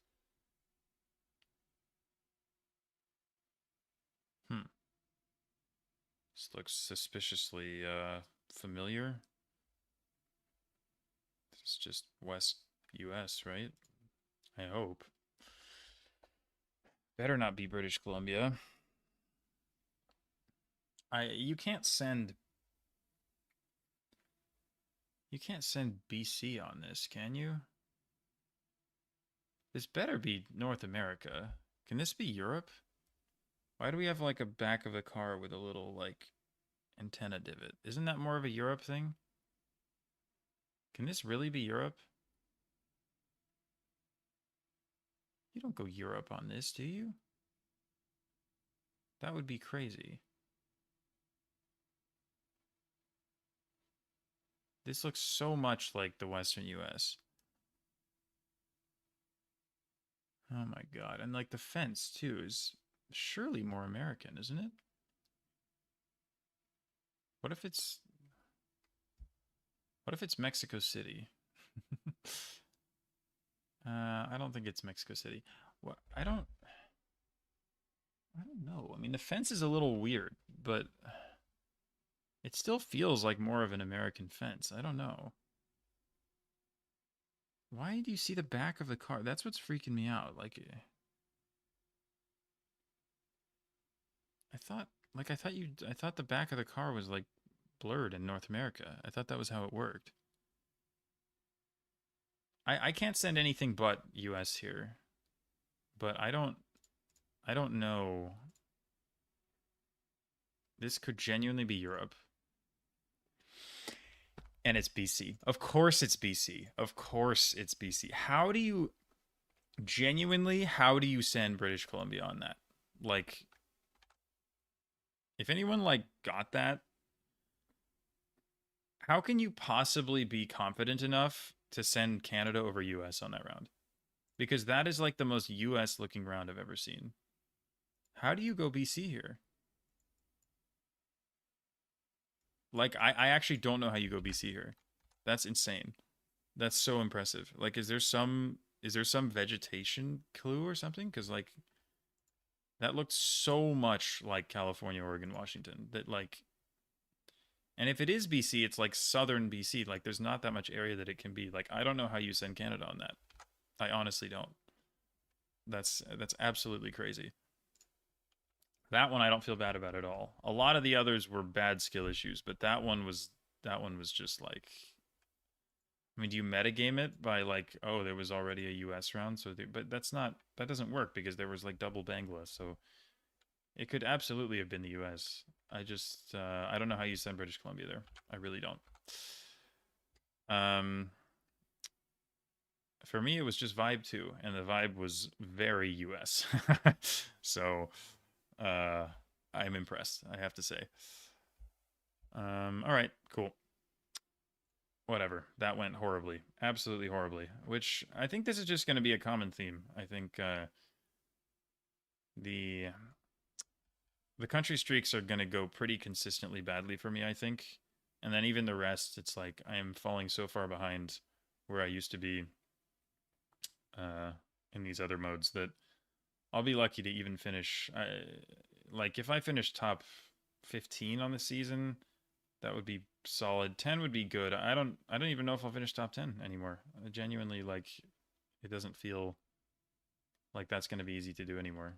Hmm. This looks suspiciously familiar. This is just West US, right? I hope. Better not be British Columbia. You can't send BC on this, can you? This better be North America. Can this be Europe? Why do we have like a back of the car with a little like antenna divot? Isn't that more of a Europe thing? Can this really be Europe? You don't go Europe on this, do you? That would be crazy. This looks so much like the Western US. Oh my god. And like the fence too is surely more American, isn't it? What if it's Mexico City? I don't think it's Mexico City. What I don't know. I mean, the fence is a little weird, but it still feels like more of an American fence. I don't know. Why do you see the back of the car? That's what's freaking me out. Like I thought the back of the car was like blurred in North America. I thought that was how it worked. I can't send anything but US here. But I don't know. This could genuinely be Europe. And it's BC. Of course it's BC. Of course it's BC. How do you send British Columbia on that? Like if anyone like got that, How can you possibly be confident enough to send Canada over US on that round? Because that is like the most US looking round I've ever seen. How do you go BC here? Like, I actually don't know how you go BC here. That's insane. That's so impressive. Like, is there some vegetation clue or something? Because like that looked so much like California, Oregon, Washington. That like, and if it is BC, it's like southern BC. Like, there's not that much area that it can be. Like, I don't know how you send Canada on that. I honestly don't. That's absolutely crazy. That one I don't feel bad about at all. A lot of the others were bad skill issues, but that one was just like, I mean, do you metagame it by like, oh, there was already a US round, but that doesn't work because there was like double Bangla, so it could absolutely have been the US. I don't know how you send British Columbia there. I really don't. Um, for me, it was just Vibe 2, and the Vibe was very US. So, uh, I'm impressed, I have to say. All right, cool. Whatever. That went horribly. Absolutely horribly. Which I think this is just going to be a common theme. I think the the country streaks are going to go pretty consistently badly for me, I think. And then even the rest, it's like I am falling so far behind where I used to be uh, in these other modes that I'll be lucky to even finish. Like if I finish top 15 on the season, that would be solid. 10 would be good. I don't even know if I'll finish top 10 anymore. Genuinely, like, it doesn't feel like that's going to be easy to do anymore.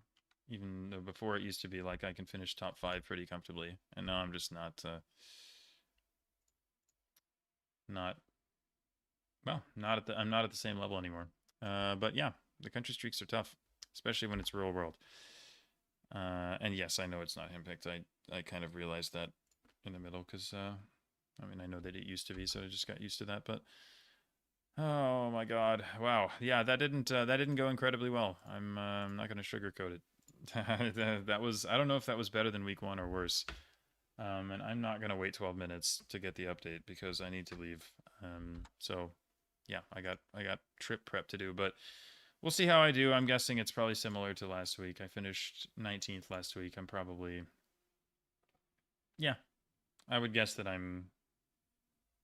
Even though before it used to be like I can finish top 5 pretty comfortably, and now I'm just not I'm not at the same level anymore. But yeah, the country streaks are tough, especially when it's real world. And yes, I know it's not handpicked. I kind of realized that in the middle because I mean I know that it used to be, so I just got used to that. But oh my god, wow, yeah, that didn't go incredibly well. I'm not gonna sugarcoat it. That was, I don't know if that was better than week one or worse. And I'm not gonna wait 12 minutes to get the update because I need to leave. So yeah, I got trip prep to do, but we'll see how I do. I'm guessing it's probably similar to last week. I finished 19th last week. I'm probably, yeah, I would guess that I'm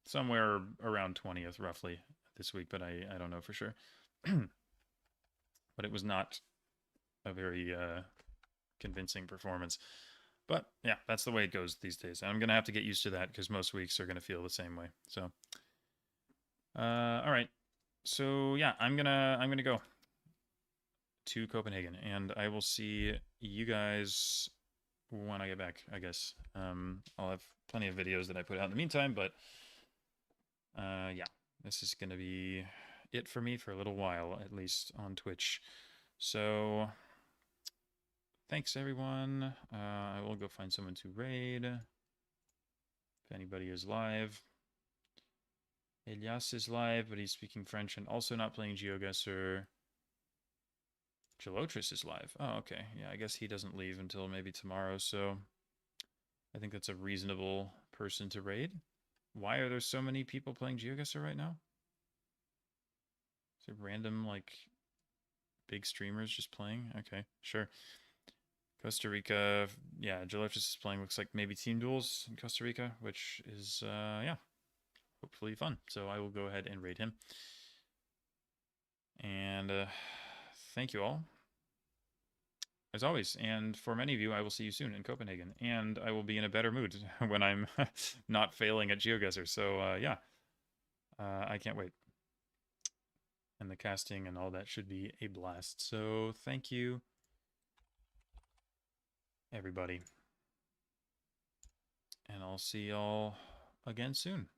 somewhere around 20th roughly this week, but I don't know for sure. But it was not a very convincing performance. But yeah, that's the way it goes these days. I'm gonna have to get used to that because most weeks are gonna feel the same way. So, all right. So yeah, I'm gonna go to Copenhagen, and I will see you guys when I get back. I guess I'll have plenty of videos that I put out in the meantime, but yeah, this is gonna be it for me for a little while, at least on Twitch. So thanks everyone. I will go find someone to raid if anybody is live. Elias is live, but he's speaking French and also not playing GeoGuessr. Gelotris is live. Oh, okay. Yeah, I guess he doesn't leave until maybe tomorrow, so I think that's a reasonable person to raid. Why are there so many people playing GeoGuessr right now? Is it random, like, big streamers just playing? Okay, sure. Costa Rica, yeah, Gelotris is playing, looks like maybe team duels in Costa Rica, which is, yeah, hopefully fun. So I will go ahead and raid him. And thank you all, as always. And for many of you, I will see you soon in Copenhagen. And I will be in a better mood when I'm not failing at GeoGuessr. So yeah, I can't wait. And the casting and all that should be a blast. So thank you, everybody. And I'll see y'all again soon.